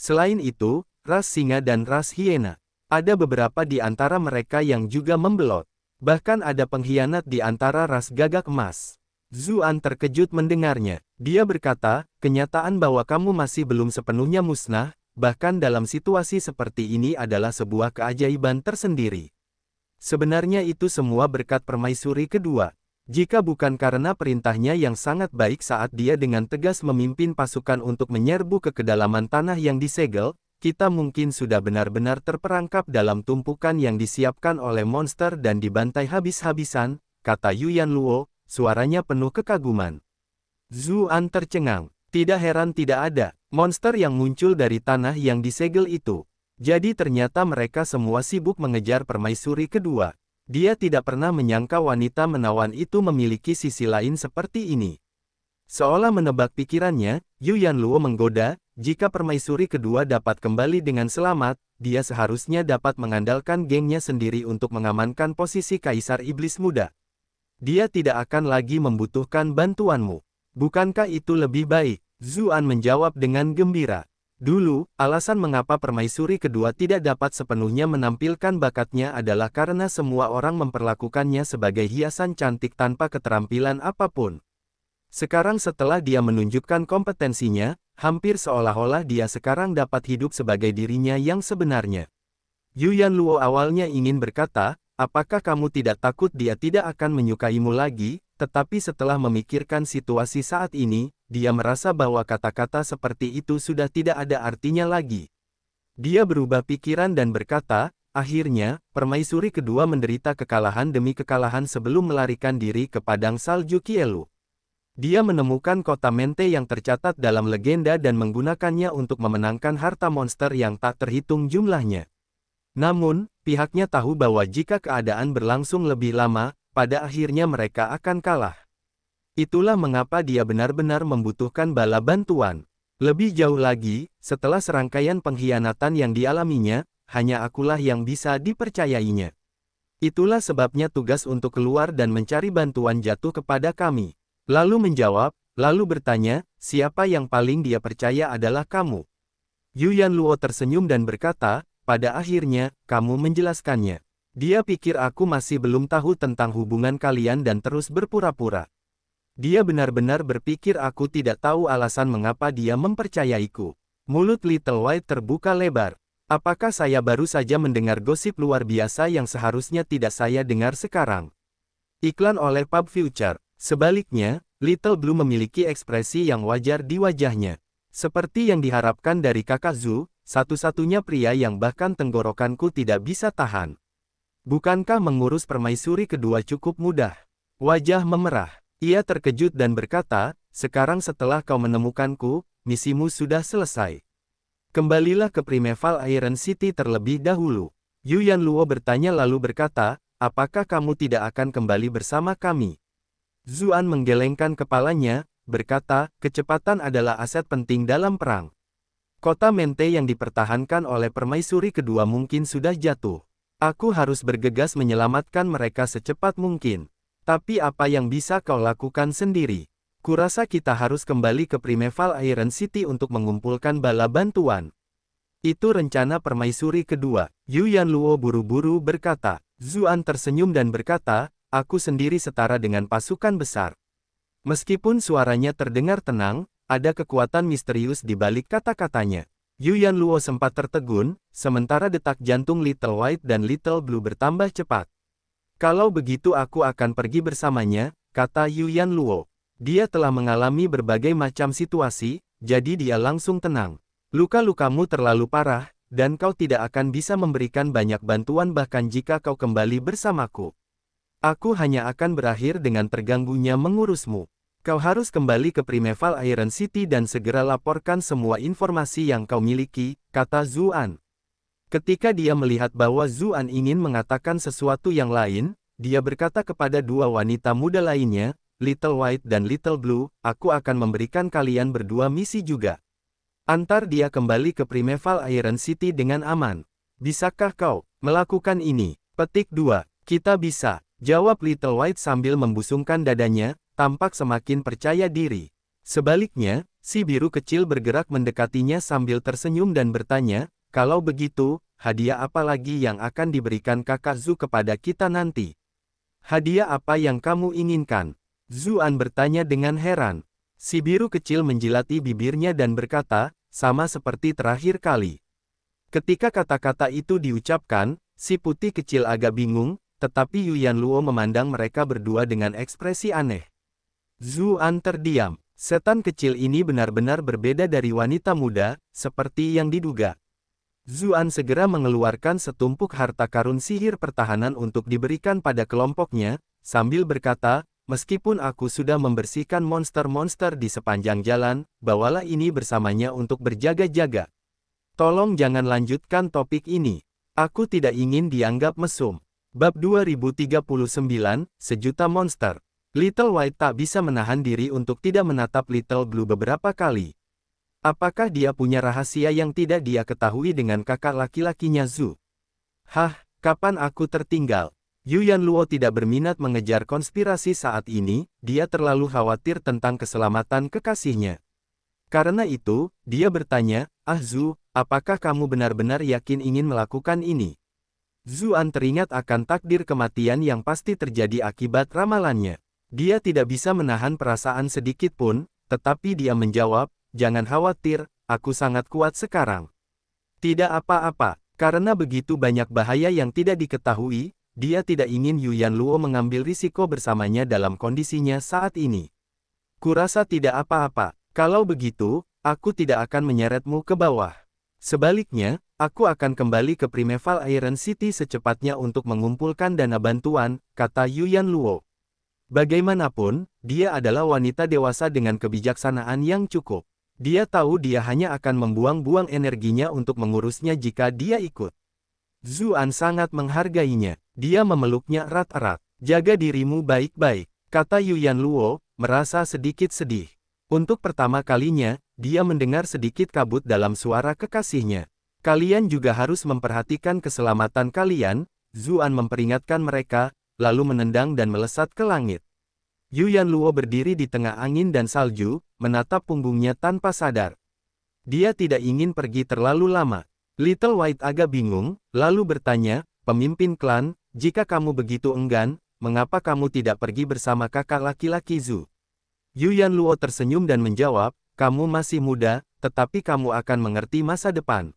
Speaker 1: Selain itu, ras singa dan ras hiena. Ada beberapa di antara mereka yang juga membelot. Bahkan ada pengkhianat di antara ras gagak emas. Zuan terkejut mendengarnya. Dia berkata, kenyataan bahwa kamu masih belum sepenuhnya musnah, bahkan dalam situasi seperti ini adalah sebuah keajaiban tersendiri. Sebenarnya itu semua berkat permaisuri kedua. Jika bukan karena perintahnya yang sangat baik saat dia dengan tegas memimpin pasukan untuk menyerbu ke kedalaman tanah yang disegel, kita mungkin sudah benar-benar terperangkap dalam tumpukan yang disiapkan oleh monster dan dibantai habis-habisan, kata Yuyan Luo, suaranya penuh kekaguman. Zuan tercengang. Tidak heran tidak ada monster yang muncul dari tanah yang disegel itu. Jadi ternyata mereka semua sibuk mengejar permaisuri kedua. Dia tidak pernah menyangka wanita menawan itu memiliki sisi lain seperti ini. Seolah menebak pikirannya, Yuyan Luo menggoda, jika permaisuri kedua dapat kembali dengan selamat, dia seharusnya dapat mengandalkan gengnya sendiri untuk mengamankan posisi Kaisar Iblis Muda. Dia tidak akan lagi membutuhkan bantuanmu. Bukankah itu lebih baik? Zuan menjawab dengan gembira. Dulu, alasan mengapa permaisuri kedua tidak dapat sepenuhnya menampilkan bakatnya adalah karena semua orang memperlakukannya sebagai hiasan cantik tanpa keterampilan apapun. Sekarang setelah dia menunjukkan kompetensinya, hampir seolah-olah dia sekarang dapat hidup sebagai dirinya yang sebenarnya. Yuyan Luo awalnya ingin berkata, apakah kamu tidak takut dia tidak akan menyukaimu lagi? Tetapi setelah memikirkan situasi saat ini, dia merasa bahwa kata-kata seperti itu sudah tidak ada artinya lagi. Dia berubah pikiran dan berkata, akhirnya, permaisuri kedua menderita kekalahan demi kekalahan sebelum melarikan diri ke padang salju Kielu. Dia menemukan kota Mente yang tercatat dalam legenda dan menggunakannya untuk memenangkan harta monster yang tak terhitung jumlahnya. Namun, pihaknya tahu bahwa jika keadaan berlangsung lebih lama, pada akhirnya mereka akan kalah. Itulah mengapa dia benar-benar membutuhkan bala bantuan. Lebih jauh lagi, setelah serangkaian pengkhianatan yang dialaminya, hanya akulah yang bisa dipercayainya. Itulah sebabnya tugas untuk keluar dan mencari bantuan jatuh kepada kami. Lalu menjawab, lalu bertanya, siapa yang paling dia percaya adalah kamu. Yuyan Luo tersenyum dan berkata, pada akhirnya, kamu menjelaskannya. Dia pikir aku masih belum tahu tentang hubungan kalian dan terus berpura-pura. Dia benar-benar berpikir aku tidak tahu alasan mengapa dia mempercayaiku. Mulut Little White terbuka lebar. Apakah saya baru saja mendengar gosip luar biasa yang seharusnya tidak saya dengar sekarang? Iklan oleh Pub Future. Sebaliknya, Little Blue memiliki ekspresi yang wajar di wajahnya. Seperti yang diharapkan dari kakak Zu, satu-satunya pria yang bahkan tenggorokanku tidak bisa tahan. Bukankah mengurus permaisuri kedua cukup mudah? Wajah memerah. Ia terkejut dan berkata, sekarang setelah kau menemukanku, misimu sudah selesai. Kembalilah ke Primeval Iron City terlebih dahulu. Yu Yanluo bertanya lalu berkata, apakah kamu tidak akan kembali bersama kami? Zuan menggelengkan kepalanya, berkata, kecepatan adalah aset penting dalam perang. Kota Mente yang dipertahankan oleh permaisuri kedua mungkin sudah jatuh. Aku harus bergegas menyelamatkan mereka secepat mungkin. Tapi apa yang bisa kau lakukan sendiri? Kurasa kita harus kembali ke Primeval Iron City untuk mengumpulkan bala bantuan. Itu rencana permaisuri kedua. Yu Yanluo buru-buru berkata. Zuan tersenyum dan berkata, aku sendiri setara dengan pasukan besar. Meskipun suaranya terdengar tenang, ada kekuatan misterius di balik kata-katanya. Yu Yanluo sempat tertegun, sementara detak jantung Little White dan Little Blue bertambah cepat. Kalau begitu aku akan pergi bersamanya, kata Yu Yanluo. Dia telah mengalami berbagai macam situasi, jadi dia langsung tenang. Luka-lukamu terlalu parah, dan kau tidak akan bisa memberikan banyak bantuan bahkan jika kau kembali bersamaku. Aku hanya akan berakhir dengan terganggunya mengurusmu. Kau harus kembali ke Primeval Iron City dan segera laporkan semua informasi yang kau miliki, kata Zuan. Ketika dia melihat bahwa Zuan ingin mengatakan sesuatu yang lain, dia berkata kepada dua wanita muda lainnya, Little White dan Little Blue, aku akan memberikan kalian berdua misi juga. Antar dia kembali ke Primeval Iron City dengan aman. Bisakah kau melakukan ini? Petik 2. Kita bisa, jawab Little White sambil membusungkan dadanya, tampak semakin percaya diri. Sebaliknya, si biru kecil bergerak mendekatinya sambil tersenyum dan bertanya, kalau begitu, hadiah apa lagi yang akan diberikan kakak Zu kepada kita nanti? Hadiah apa yang kamu inginkan? Zuan bertanya dengan heran. Si biru kecil menjilati bibirnya dan berkata, sama seperti terakhir kali. Ketika kata-kata itu diucapkan, si putih kecil agak bingung, tetapi Yu Yanluo memandang mereka berdua dengan ekspresi aneh. Zuan terdiam. Setan kecil ini benar-benar berbeda dari wanita muda, seperti yang diduga. Zuan segera mengeluarkan setumpuk harta karun sihir pertahanan untuk diberikan pada kelompoknya, sambil berkata, meskipun aku sudah membersihkan monster-monster di sepanjang jalan, bawalah ini bersamanya untuk berjaga-jaga. Tolong jangan lanjutkan topik ini. Aku tidak ingin dianggap mesum. Bab 2039, Sejuta Monster. Little White tak bisa menahan diri untuk tidak menatap Little Blue beberapa kali. Apakah dia punya rahasia yang tidak dia ketahui dengan kakak laki-lakinya Zu? Hah, kapan aku tertinggal? Yu Yanluo tidak berminat mengejar konspirasi saat ini, dia terlalu khawatir tentang keselamatan kekasihnya. Karena itu, dia bertanya, Zu, apakah kamu benar-benar yakin ingin melakukan ini? Zuan teringat akan takdir kematian yang pasti terjadi akibat ramalannya. Dia tidak bisa menahan perasaan sedikit pun, tetapi dia menjawab, jangan khawatir, aku sangat kuat sekarang. Tidak apa-apa, karena begitu banyak bahaya yang tidak diketahui, dia tidak ingin Yu Yanluo mengambil risiko bersamanya dalam kondisinya saat ini. Kurasa tidak apa-apa, kalau begitu, aku tidak akan menyeretmu ke bawah. Sebaliknya, aku akan kembali ke Primeval Iron City secepatnya untuk mengumpulkan dana bantuan, kata Yu Yanluo. Bagaimanapun, dia adalah wanita dewasa dengan kebijaksanaan yang cukup. Dia tahu dia hanya akan membuang-buang energinya untuk mengurusnya jika dia ikut. Zuan sangat menghargainya. Dia memeluknya erat-erat. Jaga dirimu baik-baik, kata Yu Yanluo, merasa sedikit sedih. Untuk pertama kalinya, dia mendengar sedikit kabut dalam suara kekasihnya. Kalian juga harus memperhatikan keselamatan kalian, Zuan memperingatkan mereka, lalu menendang dan melesat ke langit. Yu Yanluo berdiri di tengah angin dan salju, menatap punggungnya tanpa sadar. Dia tidak ingin pergi terlalu lama. Little White agak bingung, lalu bertanya, pemimpin klan, jika kamu begitu enggan, mengapa kamu tidak pergi bersama kakak laki-laki Zu? Yu Yanluo tersenyum dan menjawab, kamu masih muda, tetapi kamu akan mengerti masa depan.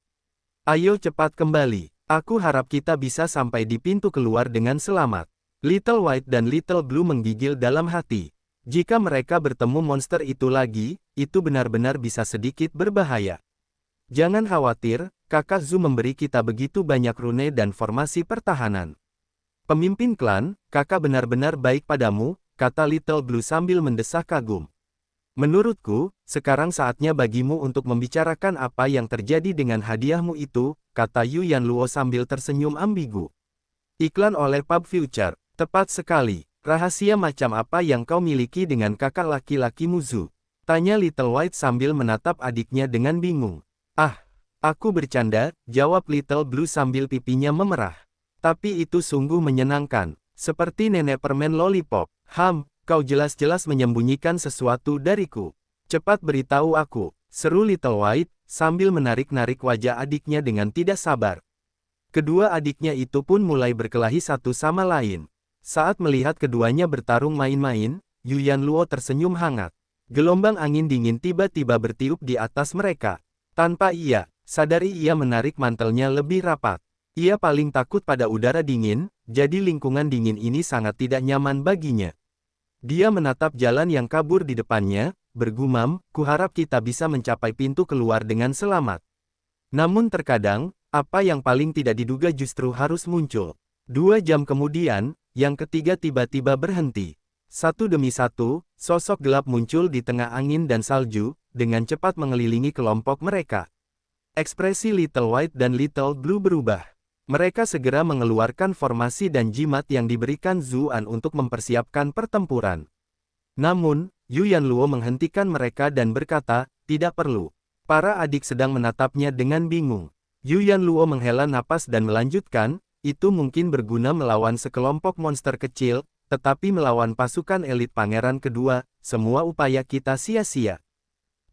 Speaker 1: Ayo cepat kembali, aku harap kita bisa sampai di pintu keluar dengan selamat. Little White dan Little Blue menggigil dalam hati. Jika mereka bertemu monster itu lagi, itu benar-benar bisa sedikit berbahaya. Jangan khawatir, kakak Zhu memberi kita begitu banyak rune dan formasi pertahanan. Pemimpin klan, kakak benar-benar baik padamu, kata Little Blue sambil mendesak kagum. Menurutku, sekarang saatnya bagimu untuk membicarakan apa yang terjadi dengan hadiahmu itu, kata Yu Yanluo sambil tersenyum ambigu. Iklan oleh Pub Future, tepat sekali. Rahasia macam apa yang kau miliki dengan kakak laki-lakimu Zhu? Tanya Little White sambil menatap adiknya dengan bingung. Ah, aku bercanda, jawab Little Blue sambil pipinya memerah. Tapi itu sungguh menyenangkan, seperti nenek permen lollipop. Kau jelas-jelas menyembunyikan sesuatu dariku. Cepat beritahu aku, seru Little White, sambil menarik-narik wajah adiknya dengan tidak sabar. Kedua adiknya itu pun mulai berkelahi satu sama lain. Saat melihat keduanya bertarung main-main, Yu Yanluo tersenyum hangat. Gelombang angin dingin tiba-tiba bertiup di atas mereka. Tanpa ia sadari, ia menarik mantelnya lebih rapat. Ia paling takut pada udara dingin, jadi lingkungan dingin ini sangat tidak nyaman baginya. Dia menatap jalan yang kabur di depannya, bergumam, kuharap kita bisa mencapai pintu keluar dengan selamat. Namun terkadang, apa yang paling tidak diduga justru harus muncul. 2 jam kemudian, yang ketiga tiba-tiba berhenti. Satu demi satu, sosok gelap muncul di tengah angin dan salju, dengan cepat mengelilingi kelompok mereka. Ekspresi Little White dan Little Blue berubah. Mereka segera mengeluarkan formasi dan jimat yang diberikan Zuan untuk mempersiapkan pertempuran. Namun, Yu Yanluo menghentikan mereka dan berkata, tidak perlu. Para adik sedang menatapnya dengan bingung. Yu Yanluo menghela napas dan melanjutkan, itu mungkin berguna melawan sekelompok monster kecil, tetapi melawan pasukan elit pangeran kedua, semua upaya kita sia-sia.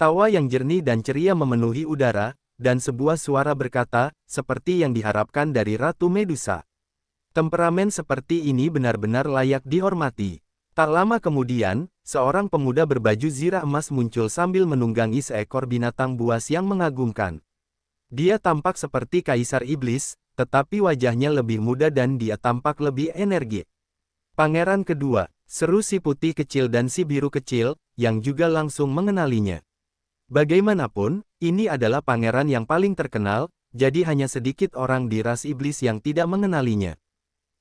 Speaker 1: Tawa yang jernih dan ceria memenuhi udara, dan sebuah suara berkata, seperti yang diharapkan dari Ratu Medusa. Temperamen seperti ini benar-benar layak dihormati. Tak lama kemudian, seorang pemuda berbaju zirah emas muncul sambil menunggangi seekor binatang buas yang mengagumkan. Dia tampak seperti Kaisar Iblis, tetapi wajahnya lebih muda dan dia tampak lebih energik. Pangeran kedua, seru si putih kecil dan si biru kecil, yang juga langsung mengenalinya. Bagaimanapun, ini adalah pangeran yang paling terkenal, jadi hanya sedikit orang di ras iblis yang tidak mengenalinya.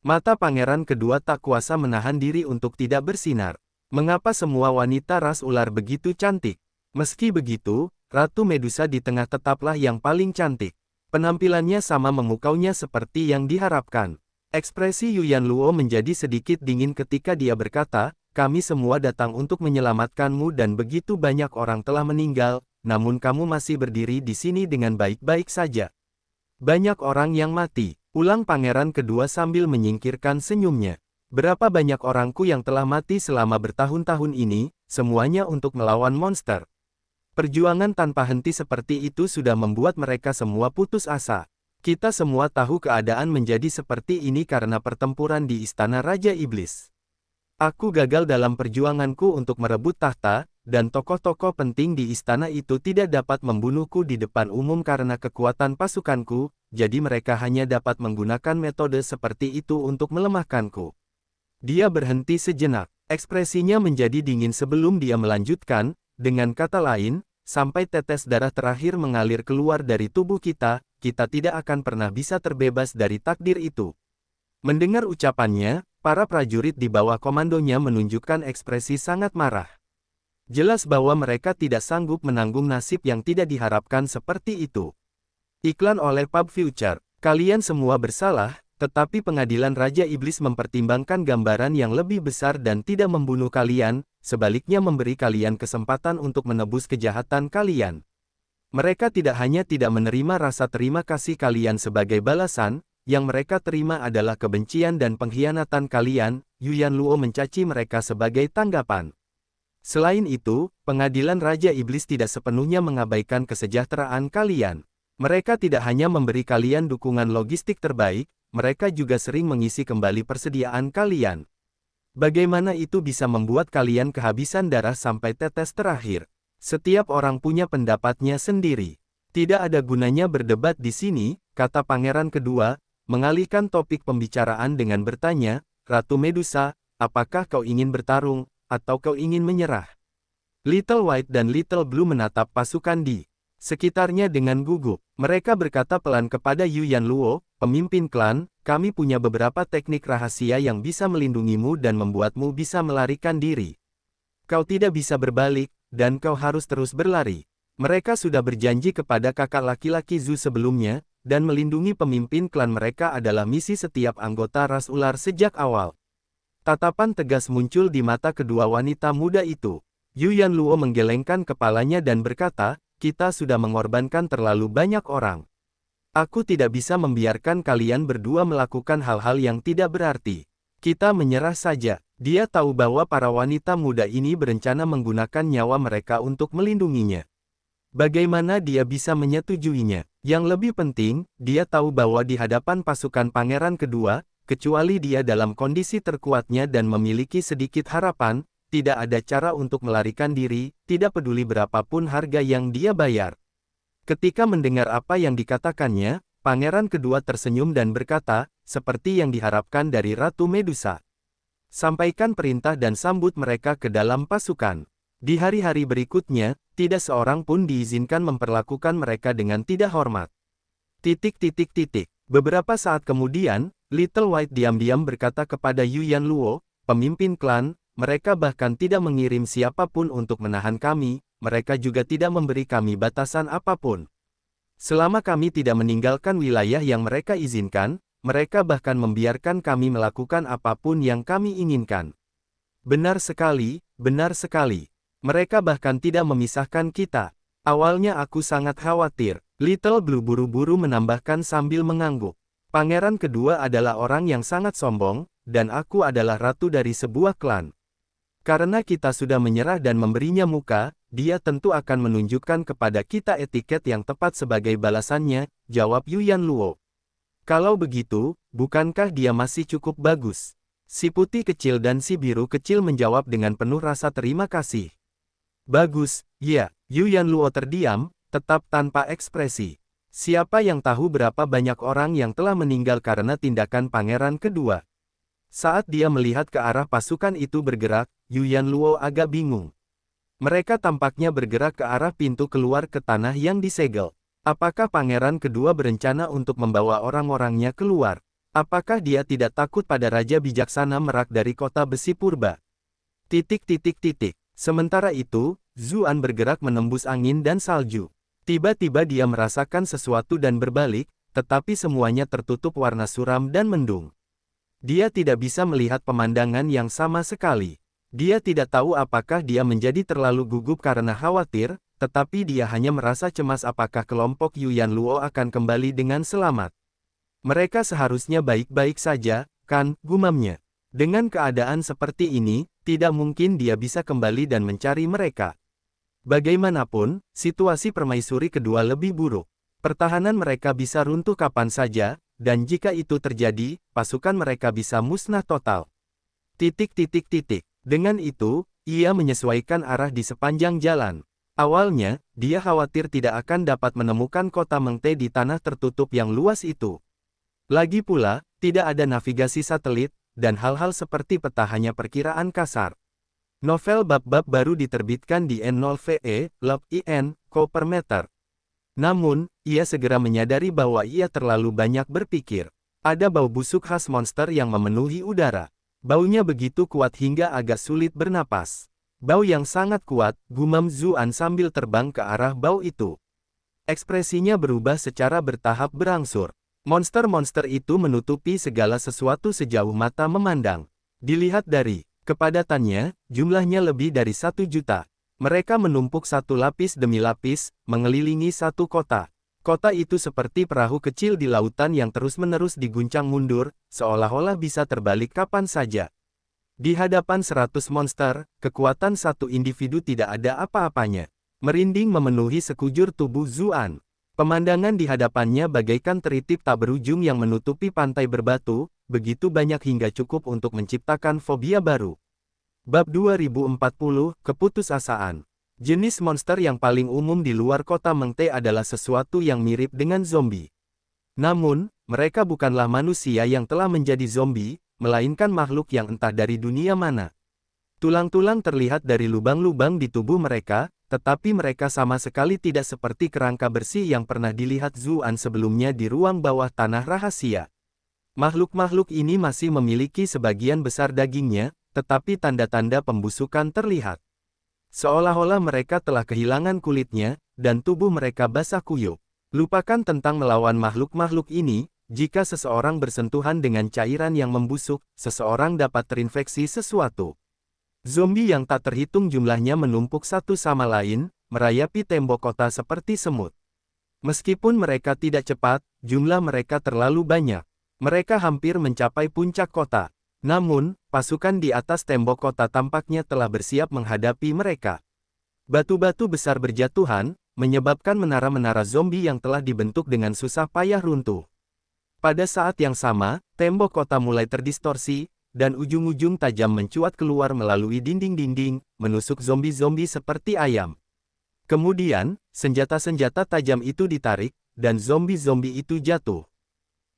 Speaker 1: Mata pangeran kedua tak kuasa menahan diri untuk tidak bersinar. Mengapa semua wanita ras ular begitu cantik? Meski begitu, Ratu Medusa di tengah tetaplah yang paling cantik. Penampilannya sama memukaunya seperti yang diharapkan. Ekspresi Yu Yanluo menjadi sedikit dingin ketika dia berkata, kami semua datang untuk menyelamatkanmu dan begitu banyak orang telah meninggal, namun kamu masih berdiri di sini dengan baik-baik saja. Banyak orang yang mati, ulang pangeran kedua sambil menyingkirkan senyumnya. Berapa banyak orangku yang telah mati selama bertahun-tahun ini, semuanya untuk melawan monster. Perjuangan tanpa henti seperti itu sudah membuat mereka semua putus asa. Kita semua tahu keadaan menjadi seperti ini karena pertempuran di Istana Raja Iblis. Aku gagal dalam perjuanganku untuk merebut tahta, dan tokoh-tokoh penting di istana itu tidak dapat membunuhku di depan umum karena kekuatan pasukanku, jadi mereka hanya dapat menggunakan metode seperti itu untuk melemahkanku. Dia berhenti sejenak, ekspresinya menjadi dingin sebelum dia melanjutkan, dengan kata lain, sampai tetes darah terakhir mengalir keluar dari tubuh kita tidak akan pernah bisa terbebas dari takdir itu. Mendengar ucapannya, para prajurit di bawah komandonya menunjukkan ekspresi sangat marah. Jelas bahwa mereka tidak sanggup menanggung nasib yang tidak diharapkan seperti itu. Iklan oleh Pub Future, kalian semua bersalah, tetapi pengadilan Raja Iblis mempertimbangkan gambaran yang lebih besar dan tidak membunuh kalian, sebaliknya memberi kalian kesempatan untuk menebus kejahatan kalian. Mereka tidak hanya tidak menerima rasa terima kasih kalian sebagai balasan, yang mereka terima adalah kebencian dan pengkhianatan kalian. Yu Yanluo mencaci mereka sebagai tanggapan. Selain itu, pengadilan Raja Iblis tidak sepenuhnya mengabaikan kesejahteraan kalian. Mereka tidak hanya memberi kalian dukungan logistik terbaik, mereka juga sering mengisi kembali persediaan kalian. Bagaimana itu bisa membuat kalian kehabisan darah sampai tetes terakhir? Setiap orang punya pendapatnya sendiri. Tidak ada gunanya berdebat di sini, kata pangeran kedua, mengalihkan topik pembicaraan dengan bertanya, Ratu Medusa, apakah kau ingin bertarung, atau kau ingin menyerah? Little White dan Little Blue menatap pasukan di sekitarnya dengan gugup. Mereka berkata pelan kepada Yu Yanluo, pemimpin klan, kami punya beberapa teknik rahasia yang bisa melindungimu dan membuatmu bisa melarikan diri. Kau tidak bisa berbalik, dan kau harus terus berlari. Mereka sudah berjanji kepada kakak laki-laki Zhu sebelumnya, dan melindungi pemimpin klan mereka adalah misi setiap anggota ras ular sejak awal. Tatapan tegas muncul di mata kedua wanita muda itu. Yu Yanluo menggelengkan kepalanya dan berkata, kita sudah mengorbankan terlalu banyak orang. Aku tidak bisa membiarkan kalian berdua melakukan hal-hal yang tidak berarti. Kita menyerah saja. Dia tahu bahwa para wanita muda ini berencana menggunakan nyawa mereka untuk melindunginya. Bagaimana dia bisa menyetujuinya? Yang lebih penting, dia tahu bahwa di hadapan pasukan pangeran kedua, kecuali dia dalam kondisi terkuatnya dan memiliki sedikit harapan, tidak ada cara untuk melarikan diri, tidak peduli berapapun harga yang dia bayar. Ketika mendengar apa yang dikatakannya, pangeran kedua tersenyum dan berkata, seperti yang diharapkan dari Ratu Medusa. Sampaikan perintah dan sambut mereka ke dalam pasukan. Di hari-hari berikutnya, tidak seorang pun diizinkan memperlakukan mereka dengan tidak hormat. Beberapa saat kemudian, Little White diam-diam berkata kepada Yu Yanluo, pemimpin klan, mereka bahkan tidak mengirim siapapun untuk menahan kami, mereka juga tidak memberi kami batasan apapun. Selama kami tidak meninggalkan wilayah yang mereka izinkan, mereka bahkan membiarkan kami melakukan apapun yang kami inginkan. Benar sekali, benar sekali. Mereka bahkan tidak memisahkan kita. Awalnya aku sangat khawatir, Little Blue buru-buru menambahkan sambil mengangguk. Pangeran kedua adalah orang yang sangat sombong, dan aku adalah ratu dari sebuah klan. Karena kita sudah menyerah dan memberinya muka, dia tentu akan menunjukkan kepada kita etiket yang tepat sebagai balasannya, jawab Yu Yanluo. Kalau begitu, bukankah dia masih cukup bagus? Si putih kecil dan si biru kecil menjawab dengan penuh rasa terima kasih. Bagus, ya. Yu Yanluo terdiam, tetap tanpa ekspresi. Siapa yang tahu berapa banyak orang yang telah meninggal karena tindakan pangeran kedua? Saat dia melihat ke arah pasukan itu bergerak, Yu Yanluo agak bingung. Mereka tampaknya bergerak ke arah pintu keluar ke tanah yang disegel. Apakah pangeran kedua berencana untuk membawa orang-orangnya keluar? Apakah dia tidak takut pada Raja Bijaksana Merak dari kota besi purba? Sementara itu, Zuan bergerak menembus angin dan salju. Tiba-tiba dia merasakan sesuatu dan berbalik, tetapi semuanya tertutup warna suram dan mendung. Dia tidak bisa melihat pemandangan yang sama sekali. Dia tidak tahu apakah dia menjadi terlalu gugup karena khawatir, tetapi dia hanya merasa cemas apakah kelompok Yu Yanluo akan kembali dengan selamat. Mereka seharusnya baik-baik saja, kan, gumamnya. Dengan keadaan seperti ini, tidak mungkin dia bisa kembali dan mencari mereka. Bagaimanapun, situasi permaisuri kedua lebih buruk. Pertahanan mereka bisa runtuh kapan saja, dan jika itu terjadi, pasukan mereka bisa musnah total. Dengan itu, ia menyesuaikan arah di sepanjang jalan. Awalnya, dia khawatir tidak akan dapat menemukan kota Mengte di tanah tertutup yang luas itu. Lagi pula, tidak ada navigasi satelit, dan hal-hal seperti peta hanya perkiraan kasar. Novel bab-bab baru diterbitkan di N0VE, Log IN, Ko per meter. Namun, ia segera menyadari bahwa ia terlalu banyak berpikir. Ada bau busuk khas monster yang memenuhi udara. Baunya begitu kuat hingga agak sulit bernapas. Bau yang sangat kuat, gumam Zuan sambil terbang ke arah bau itu. Ekspresinya berubah secara bertahap berangsur. Monster-monster itu menutupi segala sesuatu sejauh mata memandang. Dilihat dari kepadatannya, jumlahnya lebih dari 1 juta. Mereka menumpuk satu lapis demi lapis, mengelilingi satu kota. Kota itu seperti perahu kecil di lautan yang terus-menerus diguncang mundur, seolah-olah bisa terbalik kapan saja. Di hadapan 100 monster, kekuatan satu individu tidak ada apa-apanya. Merinding memenuhi sekujur tubuh Zuan. Pemandangan di hadapannya bagaikan teritip tak berujung yang menutupi pantai berbatu, begitu banyak hingga cukup untuk menciptakan fobia baru. Bab 2040, Keputusasaan. Jenis monster yang paling umum di luar kota Mengte adalah sesuatu yang mirip dengan zombie. Namun, mereka bukanlah manusia yang telah menjadi zombie, melainkan makhluk yang entah dari dunia mana. Tulang-tulang terlihat dari lubang-lubang di tubuh mereka, tetapi mereka sama sekali tidak seperti kerangka bersih yang pernah dilihat Zuan sebelumnya di ruang bawah tanah rahasia. Makhluk-makhluk ini masih memiliki sebagian besar dagingnya, tetapi tanda-tanda pembusukan terlihat. Seolah-olah mereka telah kehilangan kulitnya, dan tubuh mereka basah kuyup. Lupakan tentang melawan makhluk-makhluk ini, jika seseorang bersentuhan dengan cairan yang membusuk, seseorang dapat terinfeksi sesuatu. Zombie yang tak terhitung jumlahnya menumpuk satu sama lain, merayapi tembok kota seperti semut. Meskipun mereka tidak cepat, jumlah mereka terlalu banyak. Mereka hampir mencapai puncak kota. Namun, pasukan di atas tembok kota tampaknya telah bersiap menghadapi mereka. Batu-batu besar berjatuhan, menyebabkan menara-menara zombie yang telah dibentuk dengan susah payah runtuh. Pada saat yang sama, tembok kota mulai terdistorsi, dan ujung-ujung tajam mencuat keluar melalui dinding-dinding, menusuk zombie-zombie seperti ayam. Kemudian, senjata-senjata tajam itu ditarik, dan zombie-zombie itu jatuh.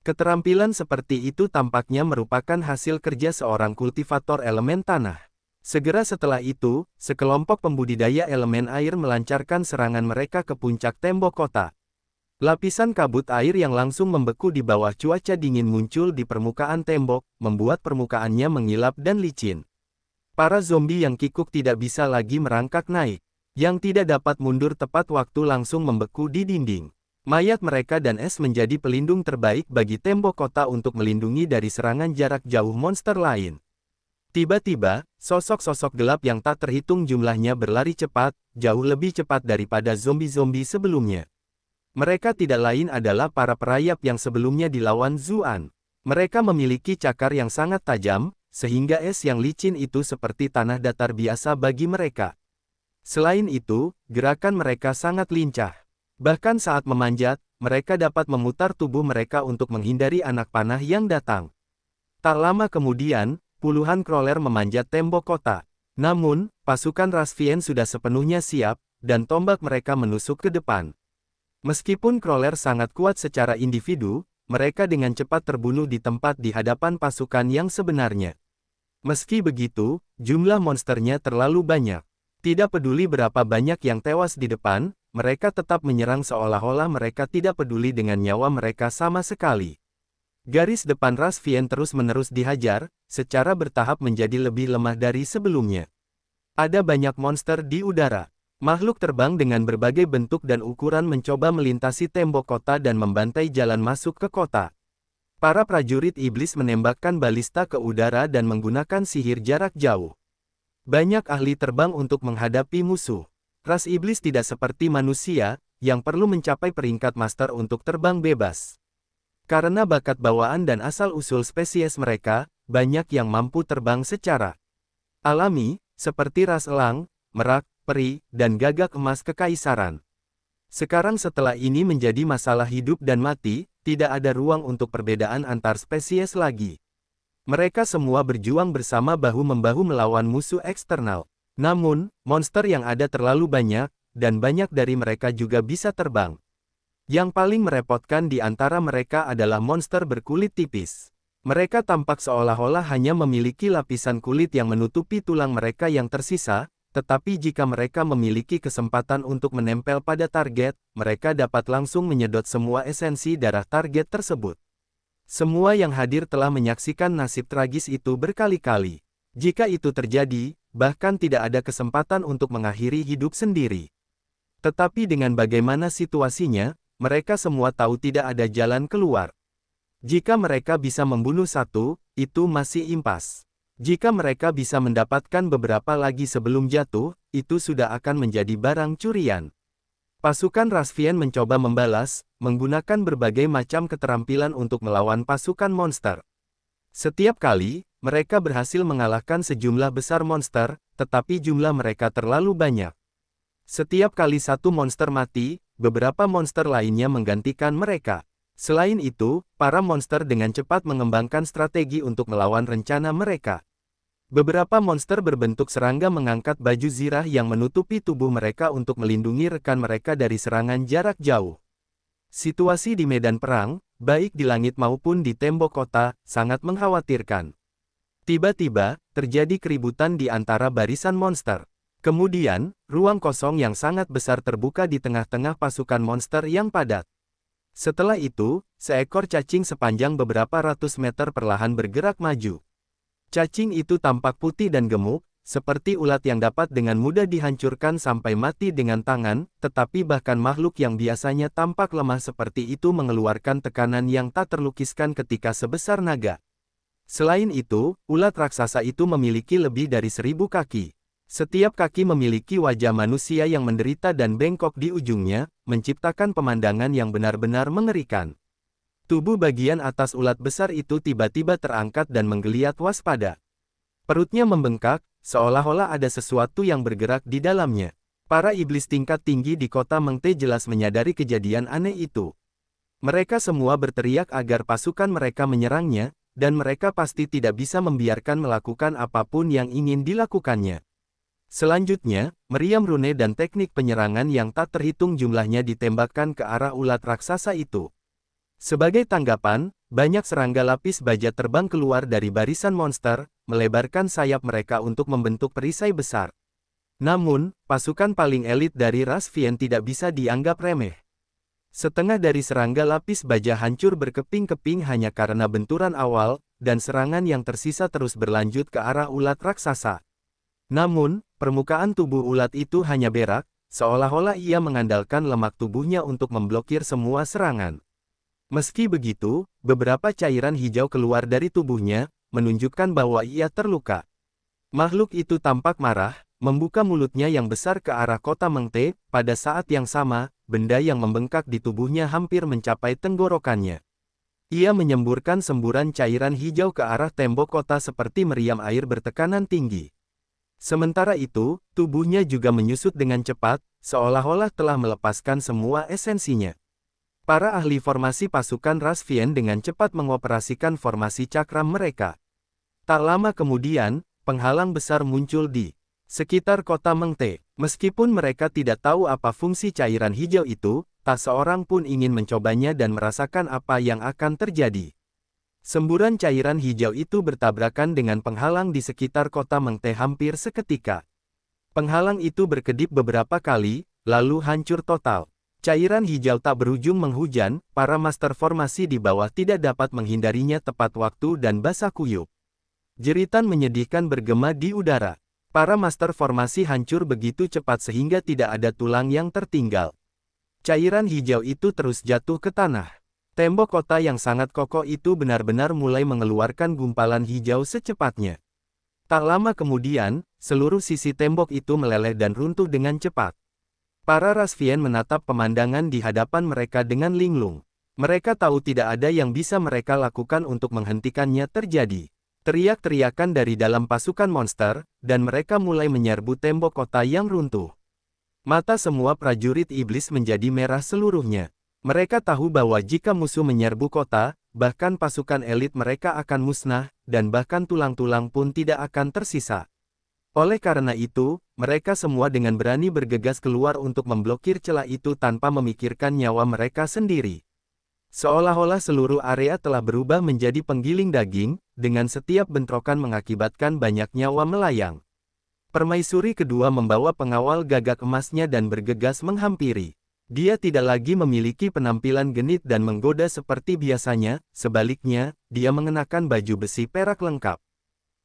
Speaker 1: Keterampilan seperti itu tampaknya merupakan hasil kerja seorang kultivator elemen tanah. Segera setelah itu, sekelompok pembudidaya elemen air melancarkan serangan mereka ke puncak tembok kota. Lapisan kabut air yang langsung membeku di bawah cuaca dingin muncul di permukaan tembok, membuat permukaannya mengilap dan licin. Para zombie yang kikuk tidak bisa lagi merangkak naik. Yang tidak dapat mundur tepat waktu langsung membeku di dinding. Mayat mereka dan es menjadi pelindung terbaik bagi tembok kota untuk melindungi dari serangan jarak jauh monster lain. Tiba-tiba, sosok-sosok gelap yang tak terhitung jumlahnya berlari cepat, jauh lebih cepat daripada zombie-zombie sebelumnya. Mereka tidak lain adalah para perayap yang sebelumnya dilawan Zuan. Mereka memiliki cakar yang sangat tajam, sehingga es yang licin itu seperti tanah datar biasa bagi mereka. Selain itu, gerakan mereka sangat lincah. Bahkan saat memanjat, mereka dapat memutar tubuh mereka untuk menghindari anak panah yang datang. Tak lama kemudian, puluhan crawler memanjat tembok kota. Namun, pasukan Rasvien sudah sepenuhnya siap, dan tombak mereka menusuk ke depan. Meskipun crawler sangat kuat secara individu, mereka dengan cepat terbunuh di tempat di hadapan pasukan yang sebenarnya. Meski begitu, jumlah monsternya terlalu banyak. Tidak peduli berapa banyak yang tewas di depan, mereka tetap menyerang seolah-olah mereka tidak peduli dengan nyawa mereka sama sekali. Garis depan Rasvien terus-menerus dihajar, secara bertahap menjadi lebih lemah dari sebelumnya. Ada banyak monster di udara. Makhluk terbang dengan berbagai bentuk dan ukuran mencoba melintasi tembok kota dan membantai jalan masuk ke kota. Para prajurit iblis menembakkan balista ke udara dan menggunakan sihir jarak jauh. Banyak ahli terbang untuk menghadapi musuh. Ras iblis tidak seperti manusia, yang perlu mencapai peringkat master untuk terbang bebas. Karena bakat bawaan dan asal-usul spesies mereka, banyak yang mampu terbang secara alami, seperti ras elang, merak, peri, dan gagak emas kekaisaran. Sekarang setelah ini menjadi masalah hidup dan mati, tidak ada ruang untuk perbedaan antar spesies lagi. Mereka semua berjuang bersama bahu-membahu melawan musuh eksternal. Namun, monster yang ada terlalu banyak, dan banyak dari mereka juga bisa terbang. Yang paling merepotkan di antara mereka adalah monster berkulit tipis. Mereka tampak seolah-olah hanya memiliki lapisan kulit yang menutupi tulang mereka yang tersisa, tetapi jika mereka memiliki kesempatan untuk menempel pada target, mereka dapat langsung menyedot semua esensi darah target tersebut. Semua yang hadir telah menyaksikan nasib tragis itu berkali-kali. Jika itu terjadi, bahkan tidak ada kesempatan untuk mengakhiri hidup sendiri. Tetapi dengan bagaimana situasinya, mereka semua tahu tidak ada jalan keluar. Jika mereka bisa membunuh satu, itu masih impas. Jika mereka bisa mendapatkan beberapa lagi sebelum jatuh, itu sudah akan menjadi barang curian. Pasukan Rasvien mencoba membalas, menggunakan berbagai macam keterampilan untuk melawan pasukan monster. Setiap kali, mereka berhasil mengalahkan sejumlah besar monster, tetapi jumlah mereka terlalu banyak. Setiap kali satu monster mati, beberapa monster lainnya menggantikan mereka. Selain itu, para monster dengan cepat mengembangkan strategi untuk melawan rencana mereka. Beberapa monster berbentuk serangga mengangkat baju zirah yang menutupi tubuh mereka untuk melindungi rekan mereka dari serangan jarak jauh. Situasi di medan perang, baik di langit maupun di tembok kota, sangat mengkhawatirkan. Tiba-tiba, terjadi keributan di antara barisan monster. Kemudian, ruang kosong yang sangat besar terbuka di tengah-tengah pasukan monster yang padat. Setelah itu, seekor cacing sepanjang beberapa ratus meter perlahan bergerak maju. Cacing itu tampak putih dan gemuk, seperti ulat yang dapat dengan mudah dihancurkan sampai mati dengan tangan, tetapi bahkan makhluk yang biasanya tampak lemah seperti itu mengeluarkan tekanan yang tak terlukiskan ketika sebesar naga. Selain itu, ulat raksasa itu memiliki lebih dari 1000 kaki. Setiap kaki memiliki wajah manusia yang menderita dan bengkok di ujungnya, menciptakan pemandangan yang benar-benar mengerikan. Tubuh bagian atas ulat besar itu tiba-tiba terangkat dan menggeliat waspada. Perutnya membengkak, seolah-olah ada sesuatu yang bergerak di dalamnya. Para iblis tingkat tinggi di kota Mengte jelas menyadari kejadian aneh itu. Mereka semua berteriak agar pasukan mereka menyerangnya, dan mereka pasti tidak bisa membiarkan melakukan apapun yang ingin dilakukannya. Selanjutnya, meriam rune dan teknik penyerangan yang tak terhitung jumlahnya ditembakkan ke arah ulat raksasa itu. Sebagai tanggapan, banyak serangga lapis baja terbang keluar dari barisan monster, melebarkan sayap mereka untuk membentuk perisai besar. Namun, pasukan paling elit dari ras Vien tidak bisa dianggap remeh. Setengah dari serangga lapis baja hancur berkeping-keping hanya karena benturan awal, dan serangan yang tersisa terus berlanjut ke arah ulat raksasa. Namun, permukaan tubuh ulat itu hanya berak, seolah-olah ia mengandalkan lemak tubuhnya untuk memblokir semua serangan. Meski begitu, beberapa cairan hijau keluar dari tubuhnya, menunjukkan bahwa ia terluka. Makhluk itu tampak marah, membuka mulutnya yang besar ke arah kota Mengte, pada saat yang sama, benda yang membengkak di tubuhnya hampir mencapai tenggorokannya. Ia menyemburkan semburan cairan hijau ke arah tembok kota seperti meriam air bertekanan tinggi. Sementara itu, tubuhnya juga menyusut dengan cepat, seolah-olah telah melepaskan semua esensinya. Para ahli formasi pasukan ras Vien dengan cepat mengoperasikan formasi cakram mereka. Tak lama kemudian, penghalang besar muncul di sekitar kota Mengte. Meskipun mereka tidak tahu apa fungsi cairan hijau itu, tak seorang pun ingin mencobanya dan merasakan apa yang akan terjadi. Semburan cairan hijau itu bertabrakan dengan penghalang di sekitar kota Mengte hampir seketika. Penghalang itu berkedip beberapa kali, lalu hancur total. Cairan hijau tak berujung menghujan, para master formasi di bawah tidak dapat menghindarinya tepat waktu dan basah kuyup. Jeritan menyedihkan bergema di udara. Para master formasi hancur begitu cepat sehingga tidak ada tulang yang tertinggal. Cairan hijau itu terus jatuh ke tanah. Tembok kota yang sangat kokoh itu benar-benar mulai mengeluarkan gumpalan hijau secepatnya. Tak lama kemudian, seluruh sisi tembok itu meleleh dan runtuh dengan cepat. Para ras Vien menatap pemandangan di hadapan mereka dengan linglung. Mereka tahu tidak ada yang bisa mereka lakukan untuk menghentikannya terjadi. Teriak-teriakan dari dalam pasukan monster, dan mereka mulai menyerbu tembok kota yang runtuh. Mata semua prajurit iblis menjadi merah seluruhnya. Mereka tahu bahwa jika musuh menyerbu kota, bahkan pasukan elit mereka akan musnah, dan bahkan tulang-tulang pun tidak akan tersisa. Oleh karena itu, mereka semua dengan berani bergegas keluar untuk memblokir celah itu tanpa memikirkan nyawa mereka sendiri. Seolah-olah seluruh area telah berubah menjadi penggiling daging, dengan setiap bentrokan mengakibatkan banyak nyawa melayang. Permaisuri kedua membawa pengawal gagak emasnya dan bergegas menghampiri. Dia tidak lagi memiliki penampilan genit dan menggoda seperti biasanya, sebaliknya, dia mengenakan baju besi perak lengkap.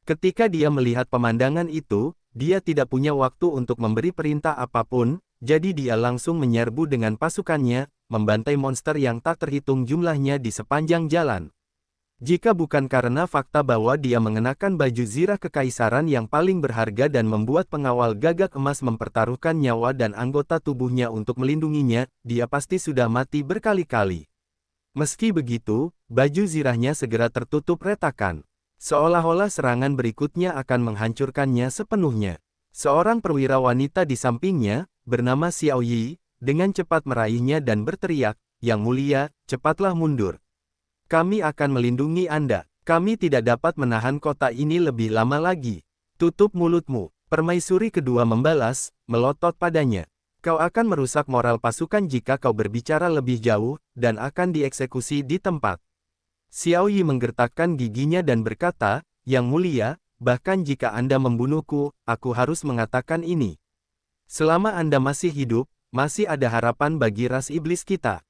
Speaker 1: Ketika dia melihat pemandangan itu, dia tidak punya waktu untuk memberi perintah apapun, jadi dia langsung menyerbu dengan pasukannya, membantai monster yang tak terhitung jumlahnya di sepanjang jalan. Jika bukan karena fakta bahwa dia mengenakan baju zirah kekaisaran yang paling berharga dan membuat pengawal gagak emas mempertaruhkan nyawa dan anggota tubuhnya untuk melindunginya, dia pasti sudah mati berkali-kali. Meski begitu, baju zirahnya segera tertutup retakan. Seolah-olah serangan berikutnya akan menghancurkannya sepenuhnya. Seorang perwira wanita di sampingnya, bernama Xiao Yi, dengan cepat meraihnya dan berteriak, "Yang mulia, cepatlah mundur. Kami akan melindungi Anda. Kami tidak dapat menahan kota ini lebih lama lagi." "Tutup mulutmu," permaisuri kedua membalas, melotot padanya. "Kau akan merusak moral pasukan jika kau berbicara lebih jauh, dan akan dieksekusi di tempat." Xiao Yi menggertakkan giginya dan berkata, "Yang mulia, bahkan jika Anda membunuhku, aku harus mengatakan ini. Selama Anda masih hidup, masih ada harapan bagi ras iblis kita.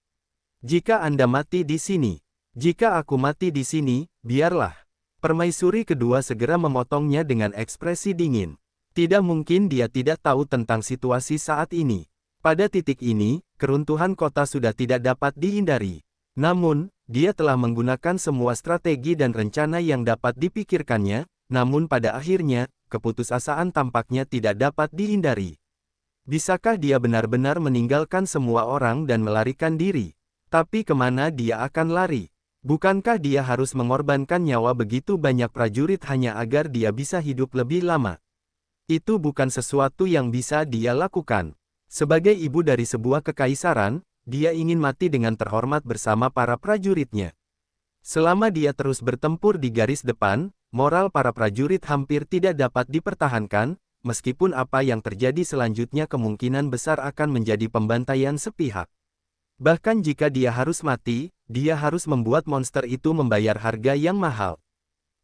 Speaker 1: Jika Anda mati di sini, jika aku mati di sini, biarlah. Permaisuri kedua segera memotongnya dengan ekspresi dingin. Tidak mungkin dia tidak tahu tentang situasi saat ini. Pada titik ini, keruntuhan kota sudah tidak dapat dihindari. Namun, dia telah menggunakan semua strategi dan rencana yang dapat dipikirkannya, namun pada akhirnya, keputusasaan tampaknya tidak dapat dihindari. Bisakah dia benar-benar meninggalkan semua orang dan melarikan diri? Tapi kemana dia akan lari? Bukankah dia harus mengorbankan nyawa begitu banyak prajurit hanya agar dia bisa hidup lebih lama? Itu bukan sesuatu yang bisa dia lakukan. Sebagai ibu dari sebuah kekaisaran, dia ingin mati dengan terhormat bersama para prajuritnya. Selama dia terus bertempur di garis depan, moral para prajurit hampir tidak dapat dipertahankan, meskipun apa yang terjadi selanjutnya kemungkinan besar akan menjadi pembantaian sepihak. Bahkan jika dia harus mati, dia harus membuat monster itu membayar harga yang mahal.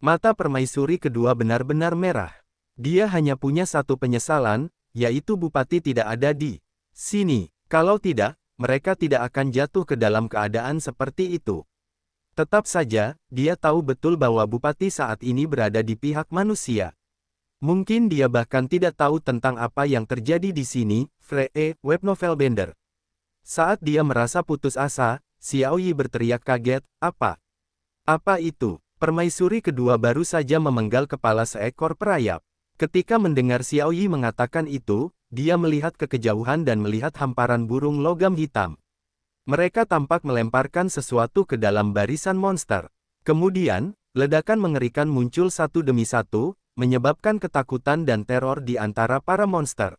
Speaker 1: Mata permaisuri kedua benar-benar merah. Dia hanya punya satu penyesalan, yaitu Bupati tidak ada di sini. Kalau tidak, mereka tidak akan jatuh ke dalam keadaan seperti itu. Tetap saja, dia tahu betul bahwa Bupati saat ini berada di pihak manusia. Mungkin dia bahkan tidak tahu tentang apa yang terjadi di sini, web novel Bender. Saat dia merasa putus asa, Xiao Yi berteriak kaget, "Apa? Apa itu?" Permaisuri kedua baru saja memenggal kepala seekor perayap. Ketika mendengar Xiao Yi mengatakan itu, dia melihat ke kejauhan dan melihat hamparan burung logam hitam. Mereka tampak melemparkan sesuatu ke dalam barisan monster. Kemudian, ledakan mengerikan muncul satu demi satu, menyebabkan ketakutan dan teror di antara para monster.